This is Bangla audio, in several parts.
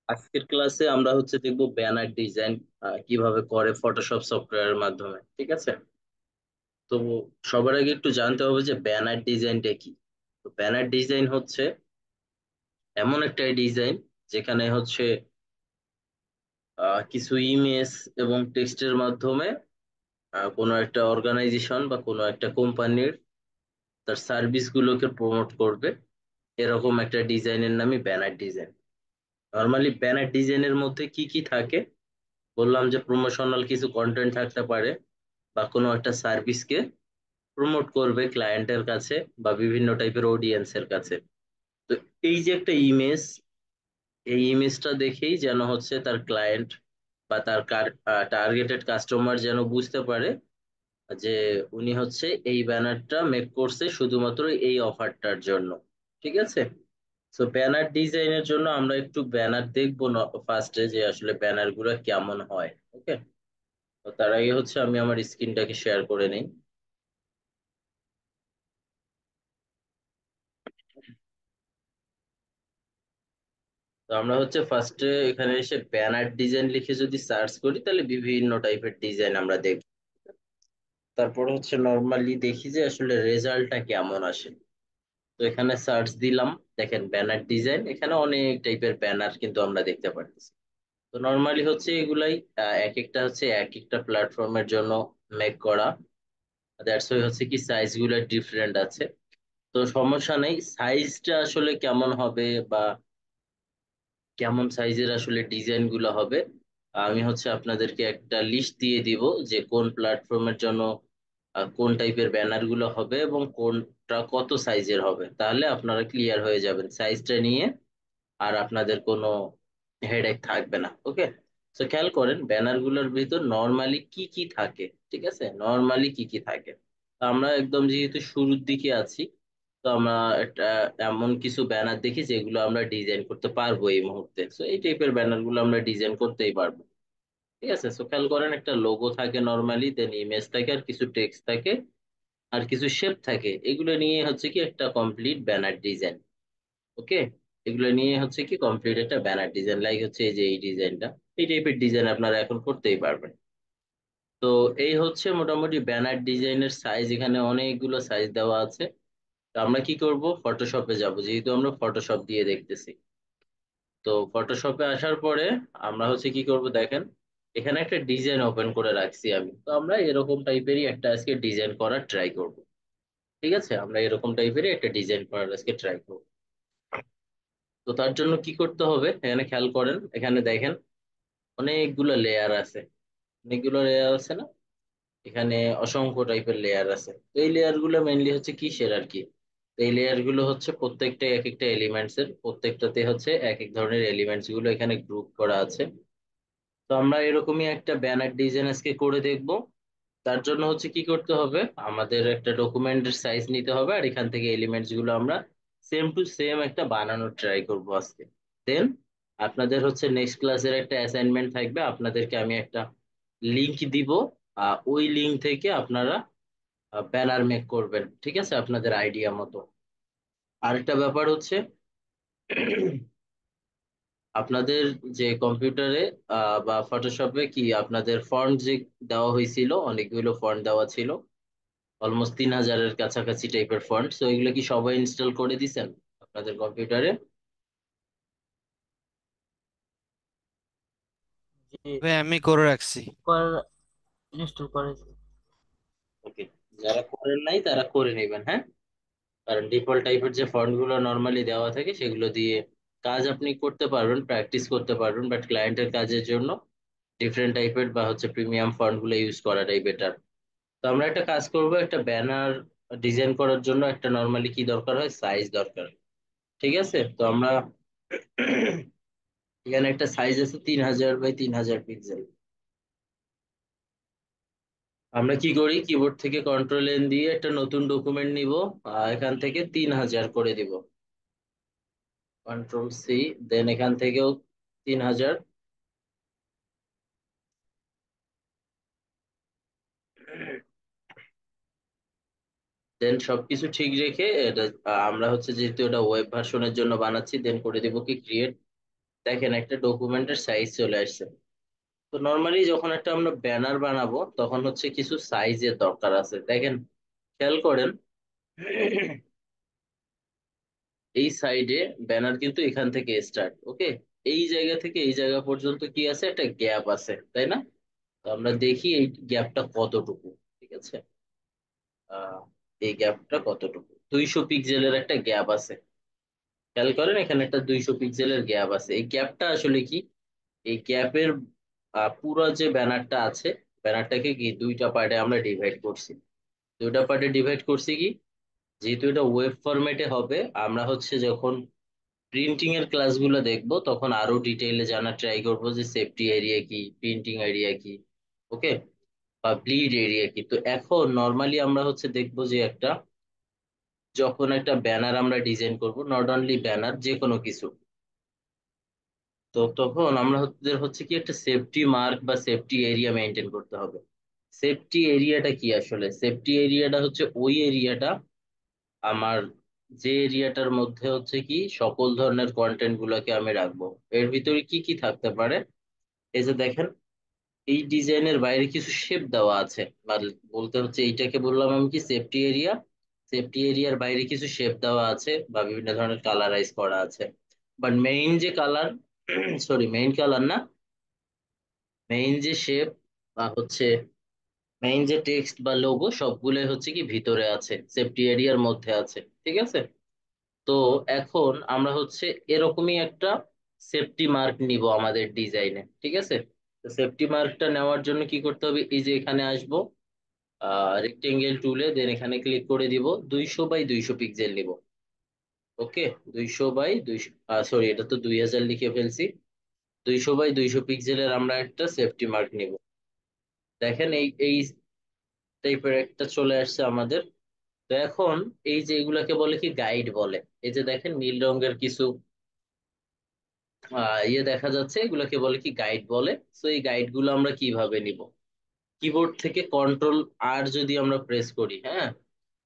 আজকের ক্লাসে আমরা হচ্ছে দেখবো ব্যানার ডিজাইন কিভাবে করে ফটোশপ সফটওয়্যারের মাধ্যমে। ঠিক আছে? তো সবার আগে একটু জানতে হবে যে ব্যানার ডিজাইনটা কি। তো ব্যানার ডিজাইন হচ্ছে এমন একটা ডিজাইন যেখানে হচ্ছে কিছু ইমেজ এবং টেক্সটের মাধ্যমে কোনো একটা অর্গানাইজেশন বা কোনো একটা কোম্পানির তার সার্ভিস গুলোকে প্রমোট করবে, এরকম একটা ডিজাইনের নামই ব্যানার ডিজাইন। নর্মালি ব্যানার ডিজাইনের মধ্যে কি কি থাকে বললাম, যে প্রমোশনাল কিছু কন্টেন্ট থাকতে পারে বা কোনো একটা সার্ভিসকে প্রমোট করবে ক্লায়েন্টের কাছে বা বিভিন্ন টাইপের অডিয়েন্সের কাছে। তো এই যে একটা ইমেজ, এই ইমেজটা দেখেই যেন হচ্ছে তার ক্লায়েন্ট বা তার টার্গেটেড কাস্টমার যেন বুঝতে পারে যে উনি হচ্ছে এই ব্যানারটা মেক করছে শুধুমাত্র এই অফারটার জন্য। ঠিক আছে? তো ব্যানার ডিজাইনের জন্য আমরা একটু ব্যানার দেখবো না ফার্স্টে, যে আসলে ব্যানার গুলো কেমন হয়। ওকে, তো তার আগে হচ্ছে আমি আমার স্ক্রিনটাকে শেয়ার করে নিই। তো আমরা হচ্ছে ফার্স্টে এখানে এসে ব্যানার ডিজাইন লিখে যদি সার্চ করি তাহলে বিভিন্ন টাইপের ডিজাইন আমরা দেখব। তারপর হচ্ছে নর্মালি দেখি যে আসলে রেজাল্টটা কেমন আসে। তো এখানে সার্চ দিলাম, দেখেন ব্যানার ডিজাইন, এখানে অনেক টাইপের ব্যানার কিন্তু আমরা দেখতে পাচ্ছি। তো নর্মালি হচ্ছে এগুলাই এক একটা হচ্ছে এক একটা প্ল্যাটফর্মের জন্য মেক করা। দ্যাটস ওয়াই হচ্ছে কি সাইজ গুলো ডিফারেন্ট আছে। তো সমস্যা নেই, সাইজটা আসলে কেমন হবে বা কেমন সাইজের আসলে ডিজাইন গুলো হবে আমি হচ্ছে আপনাদেরকে একটা লিস্ট দিয়ে দিব, যে কোন প্ল্যাটফর্মের জন্য কোন টাইপের ব্যানার গুলো হবে এবং কোনটা কত সাইজের হবে, তাহলে আপনারা ক্লিয়ার হয়ে যাবেন সাইজটা নিয়ে। আর আপনাদের কোনো হেডেক থাকবে না। ওকে, তো খেয়াল করেন ব্যানার গুলোর ভিতর নর্মালি কি কি থাকে। ঠিক আছে, নর্মালি কি কি থাকে। তো আমরা একদম যেহেতু শুরুর দিকে আছি, তো আমরা একটা এমন কিছু ব্যানার দেখি যেগুলো আমরা ডিজাইন করতে পারবো এই মুহূর্তে। তো এই টাইপের ব্যানার গুলো আমরা ডিজাইন করতেই পারবো। ঠিক আছে, তো খেয়াল করেন একটা লোগো থাকে নর্মালি, দেন ইমেজ থাকে আর কিছু টেক্সট থাকে আর কিছু শেপ থাকে, এগুলো নিয়ে হচ্ছে কি একটা কমপ্লিট ব্যানার ডিজাইন। ওকে, এগুলো নিয়ে হচ্ছে কি কমপ্লিট একটা ব্যানার ডিজাইন, লাইক হচ্ছে এই যে এই ডিজাইনটা, এই টাইপের ডিজাইন আপনারা এখন করতেই পারবেন। তো এই হচ্ছে মোটামুটি ব্যানার ডিজাইনের সাইজ, এখানে অনেকগুলো সাইজ দেওয়া আছে। তো আমরা কি করব, ফটোশপে যাব, যেহেতু আমরা ফটোশপ দিয়ে দেখতেছি। তো ফটোশপে আসার পরে আমরা হচ্ছে কি করব, দেখেন এখানে একটা ডিজাইন ওপেন করে রাখছি আমি। তো আমরা এরকম টাইপেরই একটা আজকে ডিজাইন করার ট্রাই করব। ঠিক আছে, আমরা এরকম টাইপেরই একটা ডিজাইন করার আজকে ট্রাই করব। তো তার জন্য কি করতে হবে, এখানে খেয়াল করেন, এখানে দেখেন অনেকগুলো লেয়ার আছে। অনেকগুলো লেয়ার আছে না? এখানে অসংখ্য টাইপের লেয়ার আছে। তো এই লেয়ার গুলো মেইনলি হচ্ছে কিসের আর কি। তো এই লেয়ার গুলো হচ্ছে প্রত্যেকটা এক একটা এলিমেন্টস এর, প্রত্যেকটাতে হচ্ছে এক এক ধরনের এলিমেন্টস গুলো এখানে গ্রুপ করা আছে। তো আমরা এরকমই একটা ব্যানার ডিজাইন আজকে করে দেখব। তার জন্য হচ্ছে কি করতে হবে, আমাদের একটা ডকুমেন্টের সাইজ নিতে হবে আর এখান থেকে এলিমেন্টস গুলো আমরা সেম টু সেম একটা বানানোর ট্রাই করব আজকে। দেন আপনাদের হচ্ছে নেক্সট ক্লাসের একটা অ্যাসাইনমেন্ট থাকবে, আপনাদেরকে আমি একটা লিংক দিব। ওই লিংক থেকে আপনারা ব্যানার মেক করবেন। ঠিক আছে, আপনাদের আইডিয়া মতো। আরেকটা ব্যাপার হচ্ছে আপনাদের যে কম্পিউটারে বা ফটোশপে কি আপনাদের ফন্ট যে দেওয়া হয়েছিল, অনেকগুলো ফন্ট দেওয়া ছিল, অলমোস্ট 3000-এর কাছাকাছি টাইপের ফন্ট। তো এগুলো কি সবাই ইনস্টল করে দিছেন আপনাদের কম্পিউটারে? জি, ভাই আমি করে রাখছি। ইনস্টল করে। ওকে, যারা করেন নাই তারা করে নেবেন, হ্যাঁ। কারণ ডিফল্ট টাইপের যে ফন্ট গুলো নর্মালি দেওয়া থাকে সেগুলো দিয়ে কাজ আপনি করতে পারবেন, প্র্যাকটিস করতে পারবেন, বাট ক্লায়েন্টের কাজের জন্য ডিফারেন্ট টাইপের বা হচ্ছে প্রিমিয়াম ফন্ট গুলো ইউজ করাটাই বেটার। তো আমরা একটা কাজ করব, একটা ব্যানার ডিজাইন করার জন্য একটা নর্মালি কি দরকার হয়, সাইজ দরকার। ঠিক আছে, তো আমরা এখানে একটা সাইজ আছে 3000 বাই 3000 পিক্সেল। আমরা কি করি, কিবোর্ড থেকে কন্ট্রোল এন দিয়ে একটা নতুন ডকুমেন্ট নিব, এখান থেকে 3000 করে দিব, কন্ট্রোল সি, দেন এখান থেকেও 3000। দেন সবকিছু ঠিক রেখে এটা আমরা হচ্ছে যেহেতু এটা ওয়েব ভার্সনের জন্য বানাচ্ছি, দেন করে দিব কি ক্রিয়েট। দেখেন একটা ডকুমেন্টের সাইজ চলে আসছে। তো নর্মালি যখন একটা আমরা ব্যানার বানাবো তখন হচ্ছে কিছু সাইজের দরকার আছে, দেখেন খেয়াল করেন। এই সাইডে ব্যানার কিন্তু এখান থেকে স্টার্ট, ওকে। এই জায়গা থেকে এই জায়গা পর্যন্ত কি আছে, একটা গ্যাপ আছে, তাই না? তো আমরা দেখি এই গ্যাপটা কতটুকু। ঠিক আছে, আহ এই গ্যাপটা কতটুকু, 200 পিক্সেলের একটা গ্যাপ আছে। খেয়াল করেন এখানে একটা 200 পিক্সেলের গ্যাপ আছে। এই গ্যাপটা আসলে কি, এই গ্যাপের পুরো যে ব্যানারটা আছে, ব্যানারটাকে কি দুইটা পার্টে আমরা ডিভাইড করছি। দুইটা পার্টে ডিভাইড করছি কি, যেহেতু এটা ওয়েব ফরম্যাটে হবে, আমরা হচ্ছে যখন প্রিন্টিং এর ক্লাসগুলো দেখবো তখন আরো ডিটেইলে জানা ট্রাই করবো যে সেফটি এরিয়া কি, প্রিন্টিং এরিয়া কি, ওকে, বা ব্লিড এরিয়া কি। তো এখন নর্মালি আমরা হচ্ছে দেখবো যে একটা, যখন একটা ব্যানার আমরা ডিজাইন করব, নট অনলি ব্যানার, যে কোনো কিছু, তো তখন আমরা হচ্ছে কি একটা সেফটি মার্ক বা সেফটি এরিয়া মেনটেন করতে হবে। সেফটি এরিয়াটা কি, আসলে সেফটি এরিয়াটা হচ্ছে ওই এরিয়াটা আমার, যে এরিয়াটার মধ্যে হচ্ছে কি সকল ধরনের কন্টেন্ট গুলোকে আমি রাখবো। এর ভিতরে কি কি থাকতে পারে, এই যে দেখেন, এই ডিজাইনের বাইরে কিছু শেপ দেওয়া আছে, মানে বলতে হচ্ছে এইটাকে বললাম আমি কি সেফটি এরিয়া। সেফটি এরিয়ার বাইরে কিছু শেপ দেওয়া আছে বা বিভিন্ন ধরনের কালারাইজ করা আছে। বাট মেইন যে কালার, সরি মেইন কালার না, মেইন যে শেপ বা হচ্ছে মেইন যে টেক্সট বা লোগো, সবগুলোই হচ্ছে কি ভিতরে আছে, সেফটি এরিয়ার মধ্যে আছে। ঠিক আছে, তো এখন আমরা হচ্ছে এরকমই একটা সেফটি মার্ক নিব আমাদের ডিজাইনে। ঠিক আছে, তো সেফটি মার্কটা নেওয়ার জন্য কি করতে হবে, এই যে এখানে আসবো, রেক্টেঙ্গেল টুলে, দেন এখানে ক্লিক করে দিব, 200 বাই 200 পিক্সেল নিব। ওকে, 200 বাই 200, সরি এটা তো 2000 লিখে ফেলছি। 200 বাই 200 পিক্সেলের আমরা একটা সেফটি মার্ক নিব। দেখেন এই এই টাইপের একটা চলে আসছে আমাদের। তো এখন এই যে এগুলাকে বলে কি গাইড বলে। এই যে দেখেন নীল রঙের কিছু ইয়ে দেখা যাচ্ছে, এগুলোকে বলে কি গাইড বলে। তো এই গাইড গুলো আমরা কিভাবে নিব, কিবোর্ড থেকে কন্ট্রোল আর যদি আমরা প্রেস করি, হ্যাঁ,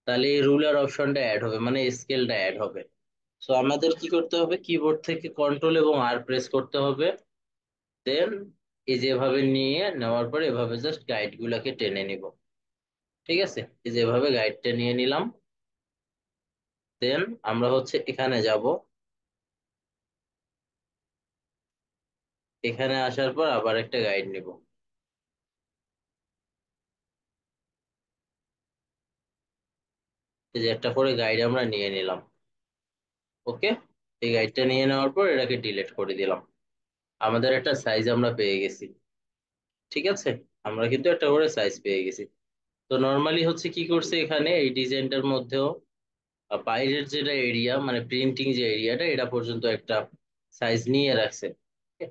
তাহলে এই রুলার অপশনটা অ্যাড হবে, মানে স্কেলটা অ্যাড হবে। সো আমাদের কি করতে হবে, কিবোর্ড থেকে কন্ট্রোল এবং আর প্রেস করতে হবে। দেন এই যেভাবে নিয়ে নেওয়ার পরে এভাবে জাস্ট গাইড গুলাকে টেনে নিব। ঠিক আছে, এই যেভাবে গাইডটা নিয়ে নিলাম। দেন আমরা হচ্ছে এখানে যাব, এখানে আসার পর আবার একটা গাইড নিব। এই যে একটা করে গাইড আমরা নিয়ে নিলাম। ওকে, এই গাইডটা নিয়ে নেওয়ার পর এটাকে ডিলিট করে দিলাম। আমাদের একটা সাইজ আমরা পেয়ে গেছি। ঠিক আছে, আমরা কিন্তু একটা করে সাইজ পেয়ে গেছি। তো নর্মালি হচ্ছে কি করছে এখানে এই ডিজাইনটার মধ্যেও বাইরের যেটা এরিয়া, মানে প্রিন্টিং যে এরিয়াটা, এটা পর্যন্ত একটা সাইজ নিয়ে রাখছে। Okay?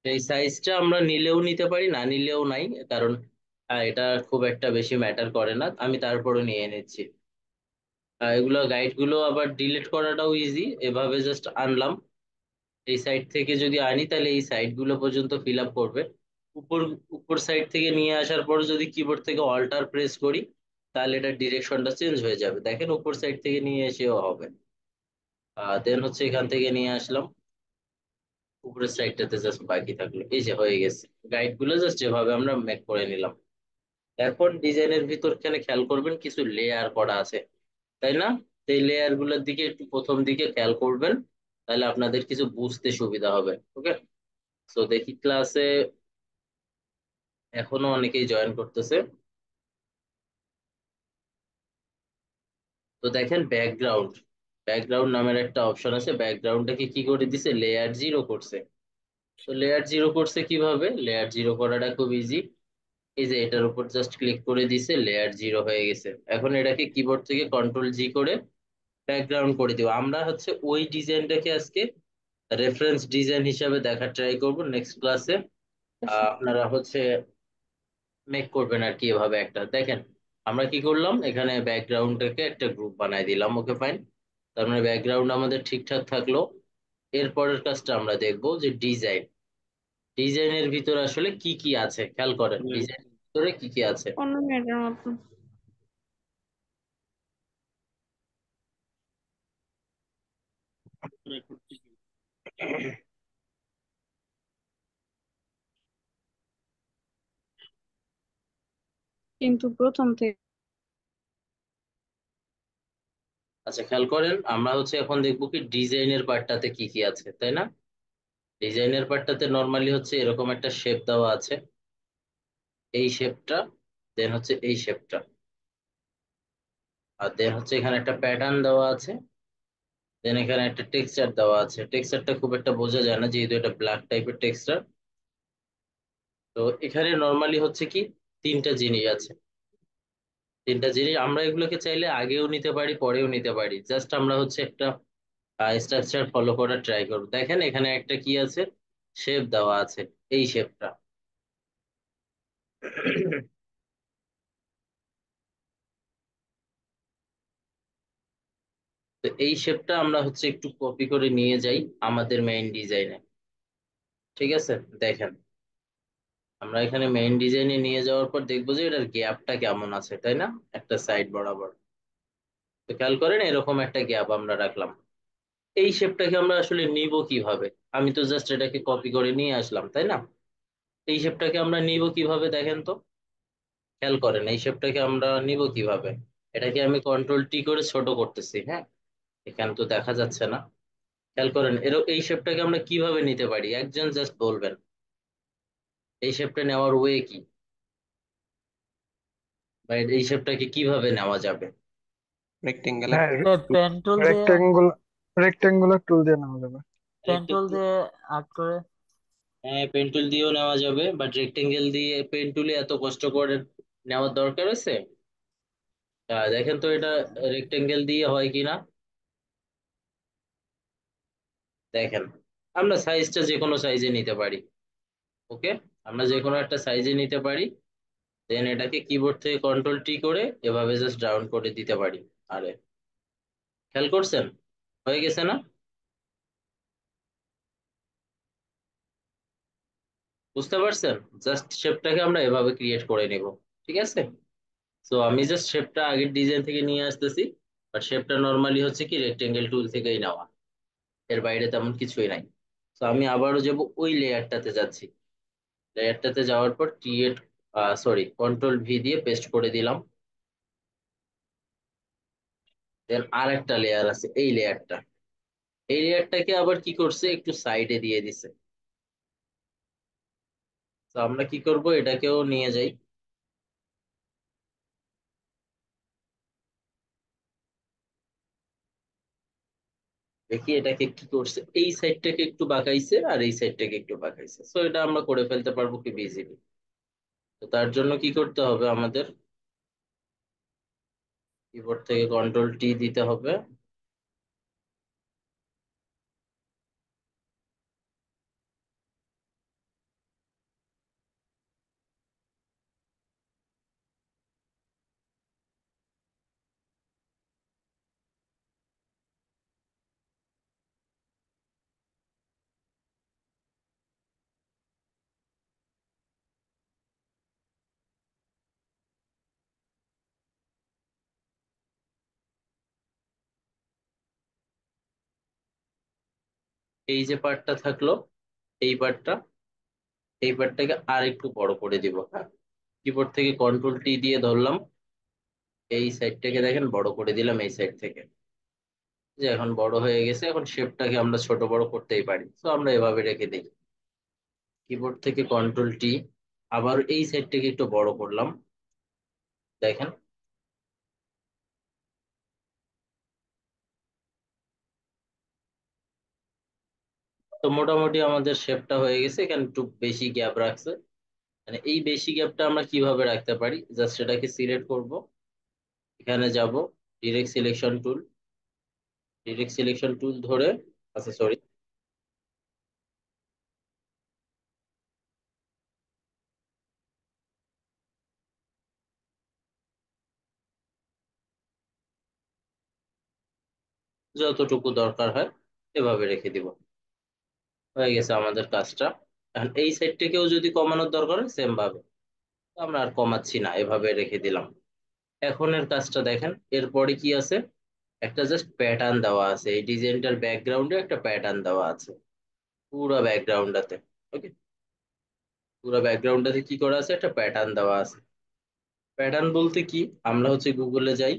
তো এই সাইজটা আমরা নিলেও নিতে পারি, না নিলেও নাই, কারণ এটা খুব একটা বেশি ম্যাটার করে না, আমি তারপরে নিয়ে নিচ্ছি। এগুলো গাইড গুলো আবার ডিলিট করাটাও ইজি, এভাবে জাস্ট আনলাম। এই সাইড থেকে যদি আনি তাহলে এই সাইড গুলো পর্যন্ত ফিল আপ করবে। উপর উপর সাইড থেকে নিয়ে আসার পর যদি কিবোর্ড থেকে অল্টার প্রেস করি, তাহলে এটা ডিরেকশনটা চেঞ্জ হয়ে যাবে। দেখেন উপর সাইড থেকে নিয়ে এসেও হবে। দেন হচ্ছে এখান থেকে নিয়ে আসলাম, উপরের সাইডটাতে জাস্ট বাকি থাকলো, এই যে হয়ে গেছে। গাইড গুলো জাস্ট যেভাবে আমরা মেক করে নিলাম। এখন ডিজাইনের ভিতর এখানে খেয়াল করবেন কিছু লেয়ার করা আছে, তাই না? তো এই লেয়ার গুলোর দিকে একটু প্রথম দিকে খেয়াল করবেন, তাহলে আপনাদের কিছু বুঝতে সুবিধা হবে। ওকে, তো দেখি ক্লাসে এখনো অনেকেই জয়েন করতেছে। তো দেখেন ব্যাকগ্রাউন্ড, ব্যাকগ্রাউন্ড নামের একটা অপশন আছে, ব্যাকগ্রাউন্ডটাকে কি করে দিছে, লেয়ার জিরো করছে। তো লেয়ার জিরো করছে কিভাবে, লেয়ার জিরো করাটা খুব ইজি। এই যে এটার উপর জাস্ট ক্লিক করে দিছে, লেয়ার জিরো হয়ে গেছে। এখন এটাকে কিবোর্ড থেকে কন্ট্রোল জি করে ব্যাকগ্রাউন্ড করে দিব। আমরা হচ্ছে ওই ডিজাইনটাকে আজকে রেফারেন্স ডিজাইন হিসাবে দেখার ট্রাই করব নেক্সট ক্লাসে। আপনারা হচ্ছে মেক করবেন আর কি এভাবে একটা। দেখেন আমরা কি করলাম, এখানে ব্যাকগ্রাউন্ডটাকে একটা গ্রুপ বানাই দিলাম, ওকে ফাইন। তার মানে ব্যাকগ্রাউন্ড আমাদের ঠিকঠাক থাকলো। এরপরের কাজটা আমরা দেখবো যে ডিজাইন, ডিজাইনের ভিতরে আসলে কি কি আছে, খেয়াল করেন ডিজাইনের ভিতরে কি কি আছে। 15 মিনিটের মতো। কিন্তু প্রথম থেকে। আচ্ছা, খেয়াল করেন, আমরা হচ্ছে এখন দেখবো কি ডিজাইনের পার্টটাতে কি কি আছে, তাই না? ডিজাইনের পার্টটাতে নর্মালি হচ্ছে এরকম একটা শেপ দেওয়া আছে, এই শেপটা, দেন হচ্ছে এই শেপটা, আর দেন হচ্ছে এখানে একটা প্যাটার্ন দেওয়া আছে, দেন এখানে একটা টেক্সচার দেওয়া আছে। টেক্সচারটা খুব একটা বোঝা যায় না যেহেতু এটা ব্ল্যাক টাইপের টেক্সচার। তো এখানে নর্মালি হচ্ছে কি তিনটা জিনিস আছে। তিনটা জিনিস আমরা এগুলোকে চাইলে আগেও নিতে পারি, পরেও নিতে পারি, জাস্ট আমরা হচ্ছে একটা স্ট্রাকচার ফলো করার ট্রাই করব। দেখেন এখানে একটা কি আছে, শেপ দেওয়া আছে, এই শেপটা। তো এই শেপটা আমরা হচ্ছে একটু কপি করে নিয়ে যাই আমাদের মেইন ডিজাইনে। ঠিক আছে, দেখেন আমরা এখানে মেইন ডিজাইনে নিয়ে যাওয়ার পর দেখবো যে এটার গ্যাপটা কেমন আছে, তাই না? একটা সাইড বরাবর। তো খেয়াল করেন এরকম একটা গ্যাপ আমরা রাখলাম। এই শেপটাকে আমরা আসলে নিব কিভাবে? আমি তো জাস্ট এটাকে কপি করে নিয়ে আসলাম, তাই না? এই শেপটাকে আমরা নিব কিভাবে দেখেন তো। খেয়াল করেন এই শেপটাকে আমরা নিব কিভাবে। এটাকে আমি কন্ট্রোল টি করে ছোট করতেছি, হ্যাঁ, এখানে তো দেখা যাচ্ছে না। খেয়াল করেন এই শেপটাকে আমরা কিভাবে নিতে পারি, একজন জাস্ট বলবেন এই শেপটা নেওয়ার ওয়ে কি, বা এই শেপটাকে কিভাবে নেওয়া যাবে। রেক্টেঙ্গেল হ্যাঁ, পেন টুল দিয়ে। রেক্টেঙ্গুলার টুল দিয়ে নেওয়া যাবে। পেন টুল দিয়ে আর্ট করে। হ্যাঁ, পেন টুল দিয়েও নেওয়া যাবে, বাট রেক্টেঙ্গেল দিয়ে পেন টুলে এত কষ্ট করে নেওয়ার দরকার আছে? দেখেন তো এটা রেক্টেঙ্গেল দিয়ে হয় কিনা। দেখেন আমরা সাইজটা যে কোনো সাইজে নিতে পারি। ওকে, আমরা যে কোনো একটা সাইজে নিতে পারি, দেন এটাকে কিবোর্ড থেকে কন্ট্রোল টি করে এভাবে জাস্ট ডাউন করে দিতে পারি। আরে, খেয়াল করছেন হয়ে গেছে না? বুঝতে পারছেন? জাস্ট শেপটাকে আমরা এভাবে ক্রিয়েট করে নিব। ঠিক আছে, তো আমি জাস্ট শেপটা আগের ডিজাইন থেকে নিয়ে আসতেছি, বাট শেপটা নর্মালি হচ্ছে কি রেক্টেঙ্গেল টুল থেকেই নেওয়া, এর বাইরে তেমন কিছুই নাই। তো আমি আবারও যাব, ওই লেয়ারটাতে যাচ্ছি। লেয়ারটাতে যাওয়ার পর ক্রিয়েট, সরি, কন্ট্রোল ভি দিয়ে পেস্ট করে দিলাম। দেন আর একটা লেয়ার আছে, এই লেয়ারটা, এই লেয়ারটাকে আবার কি করছে একটু সাইডে দিয়ে দিছে। তো আমরা কি করব, এটাকেও নিয়ে যাই। দেখি এটাকে কি করছে, এই সাইডটাকে একটু বাঁকাইছে আর এই সাইডটাকে একটু বাঁকাইছে। সো এটা আমরা করে ফেলতে পারবো কি ইজিলি। তো তার জন্য কি করতে হবে আমাদের, কিবোর্ড থেকে কন্ট্রোল টি দিতে হবে। এই যে পার্টটা থাকলো, এই পার্টটা, এই পার্টটাকে আর একটু বড় করে দিব, হ্যাঁ। কিবোর্ড থেকে কন্ট্রোল টি দিয়ে ধরলাম, এই সাইডটাকে দেখেন বড় করে দিলাম এই সাইড থেকে। যে এখন বড় হয়ে গেছে, এখন শেপটাকে আমরা ছোট বড় করতেই পারি, তো আমরা এভাবে রেখে দিই। কিবোর্ড থেকে কন্ট্রোল টি, আবার এই সাইডটাকে একটু বড় করলাম, দেখেন। তো মোটামুটি আমাদের শেপটা হয়ে গেছে, এখানে একটু বেশি গ্যাপ রাখছে। মানে এই বেশি গ্যাপটা আমরা কিভাবে রাখতে পারি, জাস্ট সেটাকে সিলেক্ট করব, এখানে যাব, direct selection tool, direct selection tool ধরে, আচ্ছা সরি, যতটুকু দরকার হয় এভাবে রেখে দিব। হয়ে গেছে আমাদের কাজটা। এখন এই সাইডটাকেও যদি কমানোর দরকার হয় সেম ভাবে, তো আমরা আর কমাচ্ছি না, এভাবে রেখে দিলাম। এখনের কাজটা দেখেন, এরপরে কি আছে, একটা জাস্ট প্যাটার্ন দেওয়া আছে, এই ডিজাইনটার ব্যাকগ্রাউন্ডে একটা প্যাটার্ন দেওয়া আছে, পুরো ব্যাকগ্রাউন্ডটাতে। ওকে, পুরো ব্যাকগ্রাউন্ডটাতে কি করা আছে, একটা প্যাটার্ন দেওয়া আছে। প্যাটার্ন বলতে কি, আমরা হচ্ছে গুগলে যাই,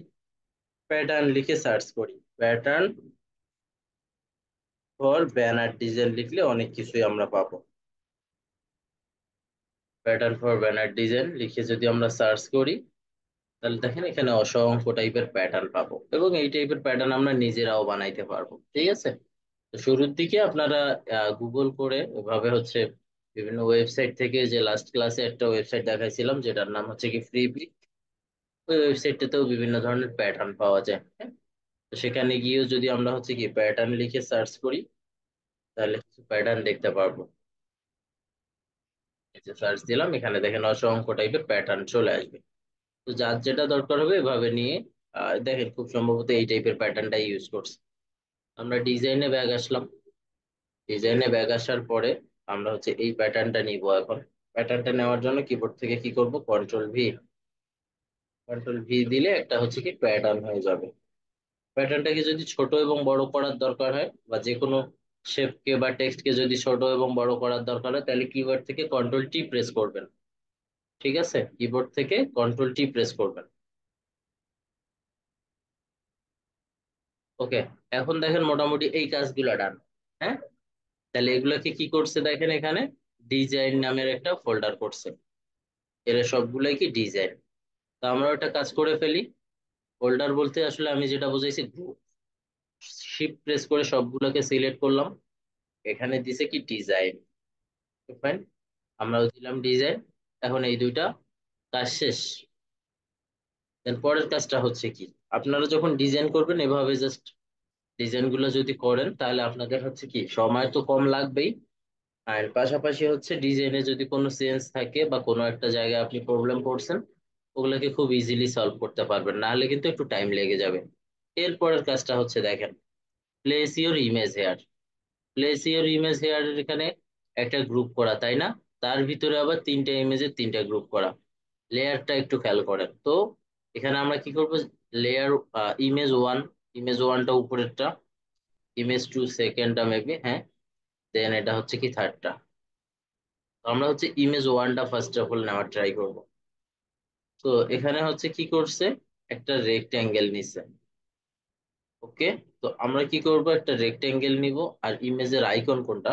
প্যাটার্ন লিখে সার্চ করি, প্যাটার্ন ফর ব্যানার ডিজাইন লিখলে অনেক কিছুই আমরা পাবো। প্যাটার্ন ফর ব্যানার ডিজাইন লিখে যদি আমরা সার্চ করি, তাহলে দেখেন এখানে অসংখ্য টাইপের প্যাটার্ন পাবো, এবং এই টাইপের প্যাটার্ন আমরা নিজেরাও বানাইতে পারবো। ঠিক আছে, তো শুরুর দিকে আপনারা গুগল করে ওভাবে হচ্ছে বিভিন্ন ওয়েবসাইট থেকে, যে লাস্ট ক্লাসে একটা ওয়েবসাইট দেখাইছিলাম যেটার নাম হচ্ছে কি ফ্রিবি, ওই ওয়েবসাইটটাতেও বিভিন্ন ধরনের প্যাটার্ন পাওয়া যায়। হ্যাঁ, তো সেখানে গিয়েও যদি আমরা হচ্ছে কি প্যাটার্ন লিখে সার্চ করি, তাহলে কিছু প্যাটার্ন দেখতে পারবো। এই যে সার্চ দিলাম, এখানে দেখেন অসংখ্য টাইপের প্যাটার্ন চলে আসবে। তো যার যেটা দরকার হবে এভাবে নিয়ে দেখেন খুব সম্ভবত এই টাইপের প্যাটার্নটাই ইউজ করছে। আমরা ডিজাইনে ব্যাগ আসলাম, ডিজাইনে ব্যাগ আসার পরে আমরা হচ্ছে এই প্যাটার্নটা নিব। এখন প্যাটার্নটা নেওয়ার জন্য কিবোর্ড থেকে কি করব, কন্ট্রোল ভি, কন্ট্রোল ভি দিলে একটা হচ্ছে কি প্যাটার্ন হয়ে যাবে। প্যাটার্নটাকে যদি ছোট এবং বড় করার দরকার হয়, বা যে কোনো শেপকে বা টেক্সটকে যদি ছোট এবং বড় করার দরকার হয়, তাহলে কিবোর্ড থেকে কন্ট্রোল টি প্রেস করবেন। ঠিক আছে, কিবোর্ড থেকে কন্ট্রোল টি প্রেস করবেন। ওকে, এখন দেখেন মোটামুটি এই কাজগুলো ডান। হ্যাঁ, তাহলে এগুলাকে কি করছে দেখেন, এখানে ডিজাইন নামের একটা ফোল্ডার করছে, এর সবগুলাই কি ডিজাইন। তো আমরা একটা কাজ করে ফেলি, ফোল্ডার বলতে আসলে আমি যেটা বুঝাইছি গ্রুপ। শিফট প্রেস করে সবগুলোকে সিলেক্ট করলাম, এখানে দিছে কি ডিজাইন। ফাইন, আমরাও দিলাম ডিজাইন। এখন এই দুইটা কাজ শেষ। দেন পরের কাজটা হচ্ছে কি, আপনারা যখন ডিজাইন করবেন এভাবে জাস্ট ডিজাইন গুলো যদি করেন, তাহলে আপনাদের হচ্ছে কি সময় তো কম লাগবেই, আর পাশাপাশি হচ্ছে ডিজাইনে যদি কোনো চেঞ্জ থাকে বা কোনো একটা জায়গায় আপনি প্রবলেম করছেন, ওগুলোকে খুব ইজিলি সলভ করতে পারবেন, নাহলে কিন্তু একটু টাইম লেগে যাবে। এরপরের কাজটা হচ্ছে দেখেন, place your image here. Place your image here এখানে একটা গ্রুপ করা, তাই না? তার ভিতরে আবার তিনটা ইমেজের তিনটা গ্রুপ করা। লেয়ারটা একটু খেয়াল করেন তো, এখানে আমরা কি করব, লেয়ার ইমেজ 1, ইমেজ 1টা উপরেরটা, ইমেজ 2 সেকেন্ডটা মেবি, হ্যাঁ, দেন এটা হচ্ছে কি থার্ডটা। তো আমরা হচ্ছে ইমেজ 1টা ফার্স্ট অফ অল নেওয়ার ট্রাই করব। তো এখানে হচ্ছে কি করছে, একটা রেক্ট্যাঙ্গেল নিছে। ওকে, তো আমরা কি করব, একটা রেক্ট্যাঙ্গেল নিব। আর ইমেজের আইকন কোনটা,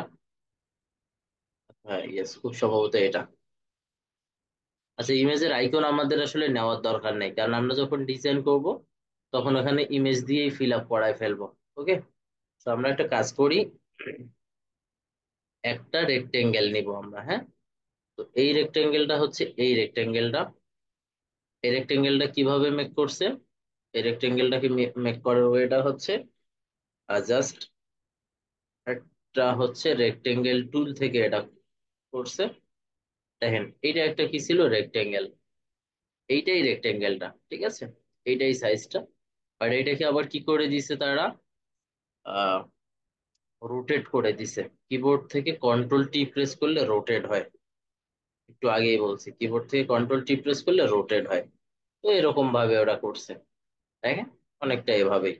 হ্যাঁ ইয়েস, খুব সম্ভবত এটা। আচ্ছা, ইমেজের আইকন আমাদের আসলে নেওয়ার দরকার নেই, কারণ আমরা যখন ডিজাইন করব তখন ওখানে ইমেজ দিয়েই ফিল আপ করায় ফেলবো। ওকে, তো আমরা একটা কাজ করি, একটা রেক্টেঙ্গেল নিব আমরা। হ্যাঁ, তো এই রেক্টেঙ্গেলটা হচ্ছে এই রেক্টেঙ্গেলটা, এই রেক্টেঙ্গেলটা কিভাবে মেক করছে, এই রেক্টেঙ্গেলটাকে মেক করার ওয়েটা হচ্ছে জাস্ট একটা হচ্ছে রেক্টেঙ্গেল টুল থেকে এটা করছে। দেখেন এইটা একটা কি ছিল, রেক্টেঙ্গেল, এইটাই রেক্টেঙ্গেলটা, ঠিক আছে, এইটাই সাইজটা। আর এইটাকে আবার কি করে দিছে তারা, রোটেট করে দিছে। কিবোর্ড থেকে কন্ট্রোল টি প্রেস করলে রোটেট হয়, একটু আগেই বলছি, কিবোর্ড থেকে কন্ট্রোল টি প্রেস করলে রোটেট হয়। তো এরকম ভাবে ওরা করছে, দেখেন, অনেকটা এভাবেই।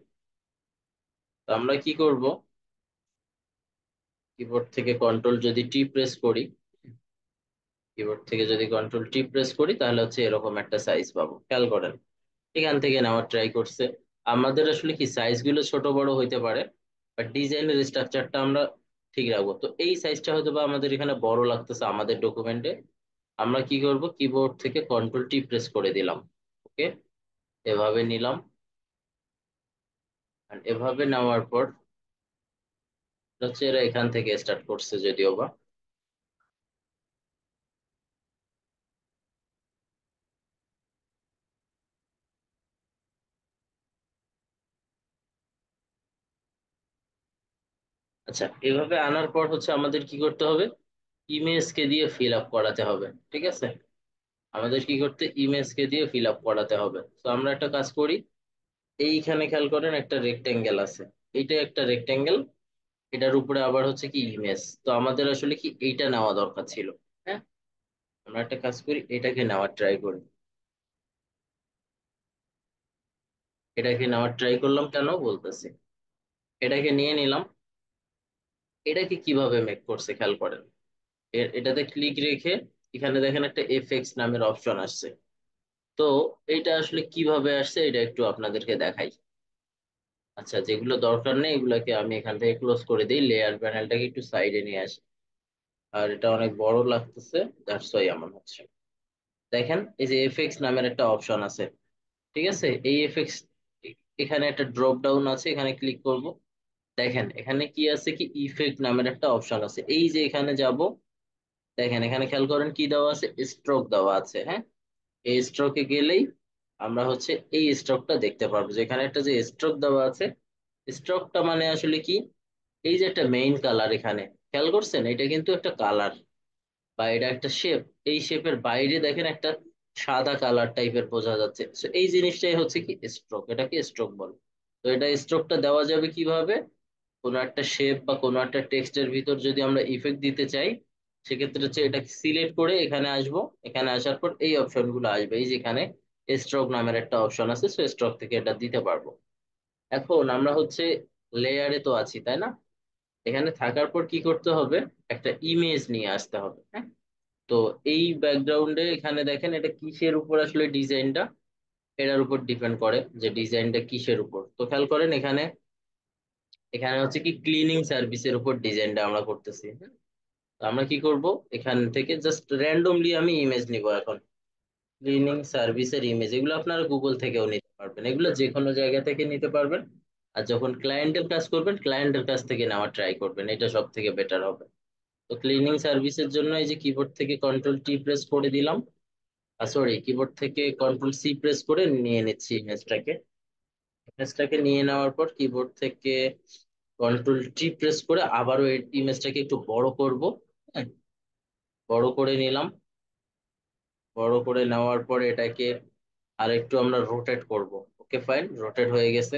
তো আমরা কি করব, কিবোর্ড থেকে কন্ট্রোল যদি টি প্রেস করি, কিবোর্ড থেকে যদি কন্ট্রোল টি প্রেস করি, তাহলে হচ্ছে এরকম একটা সাইজ পাবো। খেয়াল করেন, এখান থেকে নেওয়ার ট্রাই করছে। আমাদের আসলে কি সাইজ গুলো ছোট বড় হইতে পারে, বাট ডিজাইনের স্ট্রাকচারটা আমরা ঠিক রাখবো। তো এই সাইজটা হয়তো বা আমাদের এখানে বড় লাগতেছে আমাদের ডকুমেন্টে, আমরা কি করব, কিবোর্ড থেকে কন্ট্রোল টি প্রেস করে দিলাম। ওকে, এভাবে নিলাম। আর এভাবে নেওয়ার পর হচ্ছে এরা এখান থেকে স্টার্ট করছে যদিও বা। আচ্ছা, এভাবে আনার পর হচ্ছে আমাদের কি করতে হবে, ইমেজকে দিয়ে ফিল আপ করাতে হবে। ঠিক আছে, আমাদের কি করতে, ইমেজকে দিয়ে ফিল আপ করাতে হবে। তো আমরা একটা কাজ করি, এইখানে খেয়াল করেন একটা রেক্টেঙ্গেল আছে, এইটা একটা রেক্টেঙ্গেল, এটার উপরে আবার হচ্ছে কি ইমেজ। তো আমাদের আসলে কি এইটা নেওয়া দরকার ছিল। হ্যাঁ, আমরা একটা কাজ করি, এটাকে নেওয়ার ট্রাই করি, এটাকে নেওয়ার ট্রাই করলাম, কেন বলতেছি, এটাকে নিয়ে নিলাম। এটাকে কিভাবে মেক করছে খেয়াল করেন, এটাতে ক্লিক রেখে এখানে দেখেন একটা এফএক্স নামের অপশন আসছে। তো এটা আসলে কিভাবে আসছে এটা একটু আপনাদেরকে দেখাই। আচ্ছা, যেগুলো দরকার নেই এগুলোকে আমি এখান থেকে ক্লোজ করে দিই, লেয়ার প্যানেলটাকে একটু সাইডে নিয়ে আসি। আর এটা অনেক বড় লাগতেছে, দ্যাটস ওয়াই এমন হচ্ছে। দেখেন এই যে এফএক্স নামের একটা অপশন আছে, ঠিক আছে? এই এফএক্স, এখানে একটা ড্রপ ডাউন আছে, এখানে ক্লিক করব। দেখেন এখানে কি আছে, কি ইফেক্ট নামের একটা অপশন আছে। এই যে এখানে যাব, দেখেন এখানে খেয়াল করেন কি দেওয়া আছে, স্ট্রোক দেওয়া আছে। হ্যাঁ, এই স্ট্রোকে গেলেই আমরা হচ্ছে এই স্ট্রোকটা দেখতে পারবো। যেখানে একটা যে স্ট্রোক দেওয়া আছে, স্ট্রোকটা মানে আসলে কি, এই যে একটা মেইন কালার এখানে খেয়াল করছেন, এটা কিন্তু একটা কালার বা এটা একটা শেপ। এই শেপের বাইরে দেখেন একটা সাদা কালার টাইপের বোঝা যাচ্ছে। So এই জিনিসটাই হচ্ছে কি স্ট্রোক, এটাকে স্ট্রোক বলে। তো এটা স্ট্রোকটা দেওয়া যাবে কিভাবে, কোনো একটা শেপ বা কোনো একটা টেক্সটের ভিতর যদি আমরা ইফেক্ট দিতে চাই, সেক্ষেত্রে হচ্ছে এটা সিলেক্ট করে এখানে আসবো। এখানে আসার পর এই অপশন গুলো আসবে, এই যেখানে স্ট্রোক নামের একটা অপশন আছে, সো স্ট্রোক থেকে এটা দিতে পারবো। এখন আমরা হচ্ছে লেয়ারে তো আছি, তাই না? এখানে থাকার পর কি করতে হবে, একটা ইমেজ নিয়ে আসতে হবে। হ্যাঁ, তো এই ব্যাকগ্রাউন্ডে এখানে দেখেন এটা কিসের উপর আসলে ডিজাইনটা, এটার উপর ডিপেন্ড করে যে ডিজাইনটা কিসের উপর। তো খেয়াল করেন এখানে, এখানে হচ্ছে কি ক্লিনিং সার্ভিসের উপর ডিজাইনটা আমরা করতেছি। হ্যাঁ? তো আমরা কি করব, এখান থেকে জাস্ট র্যান্ডমলি আমি ইমেজ নিব এখন। ক্লিনিং সার্ভিসের ইমেজ, এগুলো আপনারা গুগল থেকেও নিতে পারবেন, এগুলো যে কোনো জায়গা থেকে নিতে পারবেন। আর যখন ক্লায়েন্টের কাজ করবেন, ক্লায়েন্টের কাছ থেকে নেওয়ার ট্রাই করবেন, এটা সব থেকে বেটার হবে। তো ক্লিনিং সার্ভিসের জন্য এই যে কিবোর্ড থেকে কন্ট্রোল টি প্রেস করে দিলাম, সরি, কিবোর্ড থেকে কন্ট্রোল সি প্রেস করে নিয়ে নিচ্ছি ইমেজটাকে। ইমেজটাকে নিয়ে নেওয়ার পর কিবোর্ড থেকে কন্ট্রোল টি প্রেস করে আবারও এই ইমেজটাকে একটু বড় করব। হ্যাঁ, বড় করে নিলাম। বড় করে নেওয়ার পরে এটাকে আর একটু আমরা রোটেট করব। ওকে ফাইন, রোটেট হয়ে গেছে,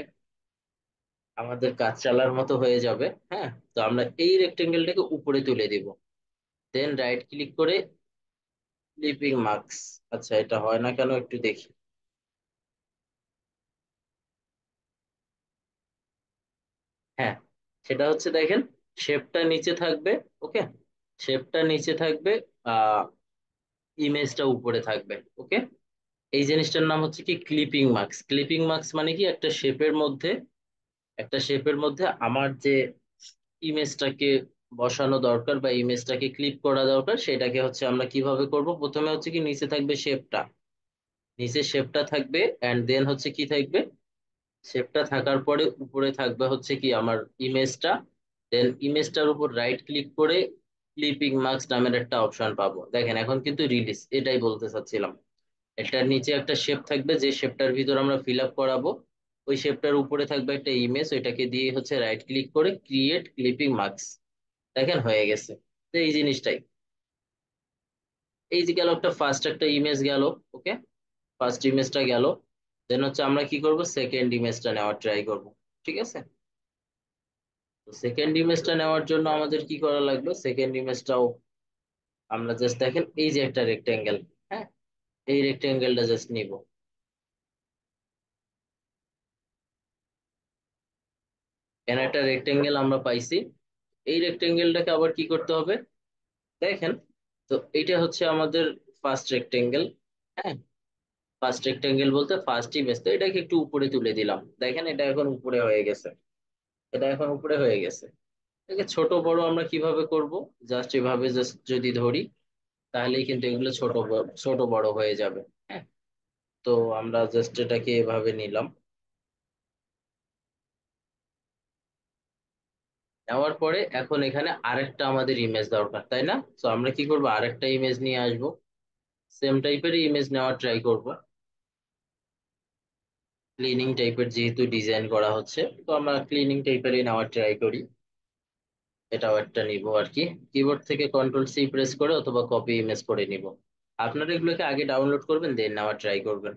আমাদের কাজ চালার মতো হয়ে যাবে। হ্যাঁ, তো আমরা এই রেক্টেঙ্গেলটাকে উপরে তুলে দিব, দেন রাইট ক্লিক করে ক্লিপিং মার্কস। আচ্ছা, এটা হয় না কেন একটু দেখি। হ্যাঁ, সেটা হচ্ছে দেখেন, শেপটা নিচে থাকবে। ওকে, শেপটা নিচে থাকবে, আহ ইমেজটা উপরে থাকবে। ওকে, এই জিনিসটার নাম হচ্ছে কি ক্লিপিং মার্কস। ক্লিপিং মার্কস মানে কি, একটা শেপের মধ্যে, একটা শেপের মধ্যে আমার যে ইমেজটাকে বসানো দরকার বা ইমেজটাকে ক্লিপ করা দরকার, সেটাকে হচ্ছে আমরা কিভাবে করব। প্রথমে হচ্ছে কি নিচে থাকবে শেপটা, নিচে শেপটা থাকবে, এন্ড দেন হচ্ছে কি থাকবে, শেপটা থাকার পরে উপরে থাকবে হচ্ছে কি আমার ইমেজটা। দেন ইমেজটার উপর রাইট ক্লিক করে ক্লিপিং মার্কস নামের একটা অপশন পাবো। দেখেন এখন কিন্তু রিলিজ, এটাই বলতে চাচ্ছিলাম। এটার নিচে একটা শেপ থাকবে, যে শেপটার ভিতর আমরা ফিল আপ করাবো, ওই শেপটার উপরে থাকবে একটা ইমেজ, ওইটাকে দিয়ে হচ্ছে রাইট ক্লিক করে ক্রিয়েট ক্লিপিং মার্কস। দেখেন হয়ে গেছে। তো এই জিনিসটাই, এই যে গেল একটা ফার্স্ট একটা ইমেজ গেল। ওকে, ফার্স্ট ইমেজটা গেল। দেন হচ্ছে আমরা কি করব, সেকেন্ড ইমেজটা নেওয়ার ট্রাই করব। ঠিক আছে, তো সেকেন্ড ইমেজটা নেওয়ার জন্য আমাদের কি করা লাগবে, সেকেন্ড ইমেজটাও আমরা জাস্ট দেখেন এই যে একটা রেক্টেঙ্গেল। হ্যাঁ, এই রেক্টেঙ্গেলটা জাস্ট নিব। এখানে একটা রেক্টেঙ্গেল আমরা পাইছি। এই রেক্টেঙ্গেলটাকে আবার কি করতে হবে, দেখেন, তো এইটা হচ্ছে আমাদের ফার্স্ট রেক্টেঙ্গেল। হ্যাঁ, ফার্স্ট রেক্টেঙ্গেল বলতে ফার্স্ট ইমেজ, তো এটাকে একটু উপরে তুলে দিলাম। দেখেন এটা এখন উপরে হয়ে গেছে, এটা এখন উপরে হয়ে গেছে। এটাকে ছোট বড় আমরা কিভাবে করব, জাস্ট এভাবে জাস্ট যদি ধরি, তাহলেই কিন্তু এগুলো ছোট বড় হয়ে যাবে। হ্যাঁ, তো আমরা জাস্ট এটাকে এভাবে নিলাম। নেওয়ার পরে এখন এখানে আরেকটা আমাদের ইমেজ দরকার, তাই না? তো আমরা কি করব, আরেকটা ইমেজ নিয়ে আসব, সেম টাইপের ইমেজ নেওয়ার ট্রাই করব। ক্লিনিং টাইপের যেহেতু ডিজাইন করা হচ্ছে, তো আমরা ক্লিনিং টাইপেরই নেওয়ার ট্রাই করি। এটাও একটা নিব আর কি। কিবোর্ড থেকে কন্ট্রোল সি প্রেস করে অথবা কপি ইমেজ করে নিব। আপনারা এগুলোকে আগে ডাউনলোড করবেন, দেন নেওয়ার ট্রাই করবেন।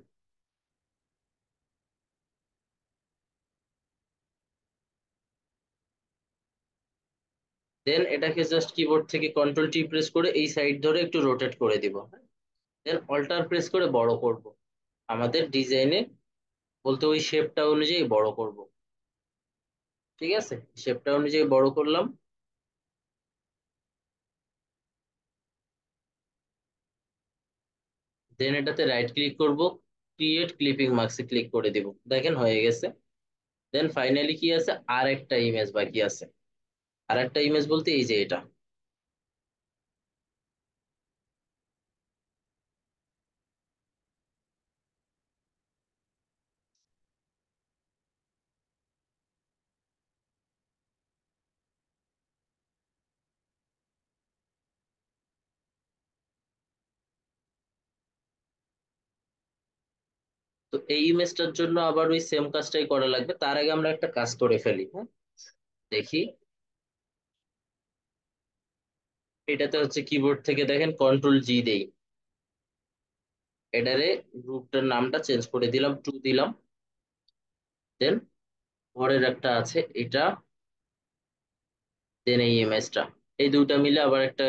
দেন এটাকে জাস্ট কিবোর্ড থেকে কন্ট্রোল টি প্রেস করে এই সাইড ধরে একটু রোটেট করে দিব। দেন অল্টার প্রেস করে বড় করব, আমাদের ডিজাইনে বলতে ওই শেপটা অনুযায়ী বড় করব। ঠিক আছে, শেপটা অনুযায়ী বড় করলাম। দেন এটাতে রাইট ক্লিক করব, ক্রিয়েট ক্লিপিং মার্কসে ক্লিক করে দিব, দেখেন হয়ে গেছে। দেন ফাইনালি কি আছে, আর একটা ইমেজ বাকি আছে। আর একটা ইমেজ বলতে এই যে এটা। তো এই ইমেজটার জন্য আবার ওই সেম কাজটাই করা লাগবে, তার আগে আমরা একটা কাজ করে ফেলি, হ্যাঁ দেখি। এটাতে হচ্ছে কিবোর্ড থেকে দেখেন কন্ট্রোল জি দেই, এটারে গ্রুপটার নামটা চেঞ্জ করে দিলাম, টু দিলাম। দেন পরের একটা আছে এটা, দেন এই ইমেজটা, এই দুইটা মিলে আবার একটা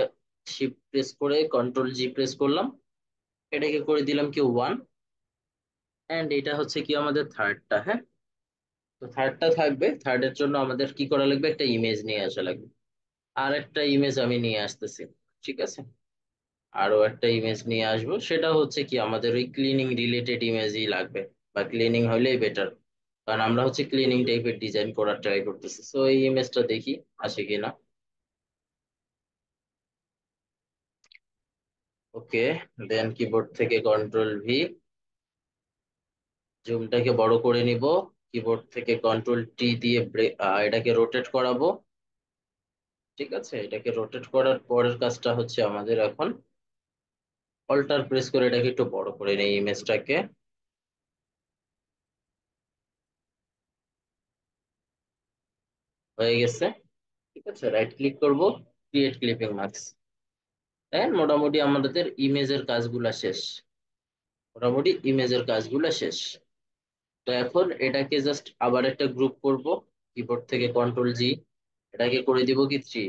শিফট প্রেস করে কন্ট্রোল জি প্রেস করলাম, এটাকে করে দিলাম কি ওয়ান। এন্ড এটা হচ্ছে কি আমাদের থার্ডটা, হ্যাঁ। তো থার্ডটা থাকবে, থার্ডের জন্য আমাদের কি করা লাগবে, একটা ইমেজ নিয়ে আসা লাগবে। আর একটা ইমেজ আমি নিয়ে আসতেছি, ঠিক আছে। আরো একটা ইমেজ নিয়ে আসবো, সেটা হচ্ছে কি আমাদের ওই ক্লিনিং রিলেটেড ইমেজই লাগবে, বা ক্লিনিং হলেই বেটার, কারণ আমরা হচ্ছে ক্লিনিং টাইপের ডিজাইন করার ট্রাই করতেছি। সো এই ইমেজটা দেখি আসে কিনা। ওকে, দেন কিবোর্ড থেকে কন্ট্রোল ভি, জুমটাকে বড় করে নিব। কিবোর্ড থেকে কন্ট্রোল টি দিয়ে এটাকে রোটেট করাবো, ঠিক আছে। এটাকে রোটেট করার পরের কাজটা হচ্ছে আমাদের এখন অল্টার প্রেস করে এটাকে একটু বড় করে নেই ইমেজটাকে, হয়ে গেছে, ঠিক আছে। রাইট ক্লিক করব, ক্রিয়েট ক্লিপিং মার্কস। দেন মোটামুটি আমাদের ইমেজের কাজগুলা শেষ, মোটামুটি ইমেজের কাজগুলা শেষ। তো এখন এটাকে জাস্ট আবার একটা গ্রুপ করব, কিবোর্ড থেকে কন্ট্রোল জি, এটাকে করে দিব কি থ্রি।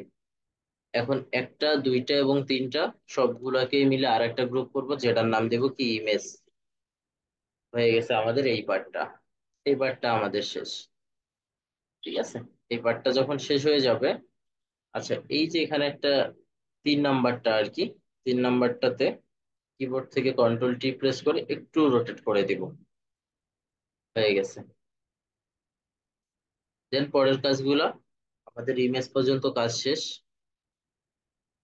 এখন একটা দুইটা এবং তিনটা সবগুলাকে মিলে আর একটা গ্রুপ করব, যেটার নাম দেব কি ইমেজ। হয়ে গেছে আমাদের এই পার্টটা, এই পার্টটা আমাদের শেষ, ঠিক আছে। এই পার্টটা যখন শেষ হয়ে যাবে, আচ্ছা এই যে এখানে একটা 3 নাম্বারটা আর কি, 3 নাম্বারটাতে কিবোর্ড থেকে কন্ট্রোল টি প্রেস করে একটু রোটেট করে দিব, হয়ে গেছে। দেন পরের কাজগুলা, আমাদের ইমেজ পর্যন্ত কাজ শেষ,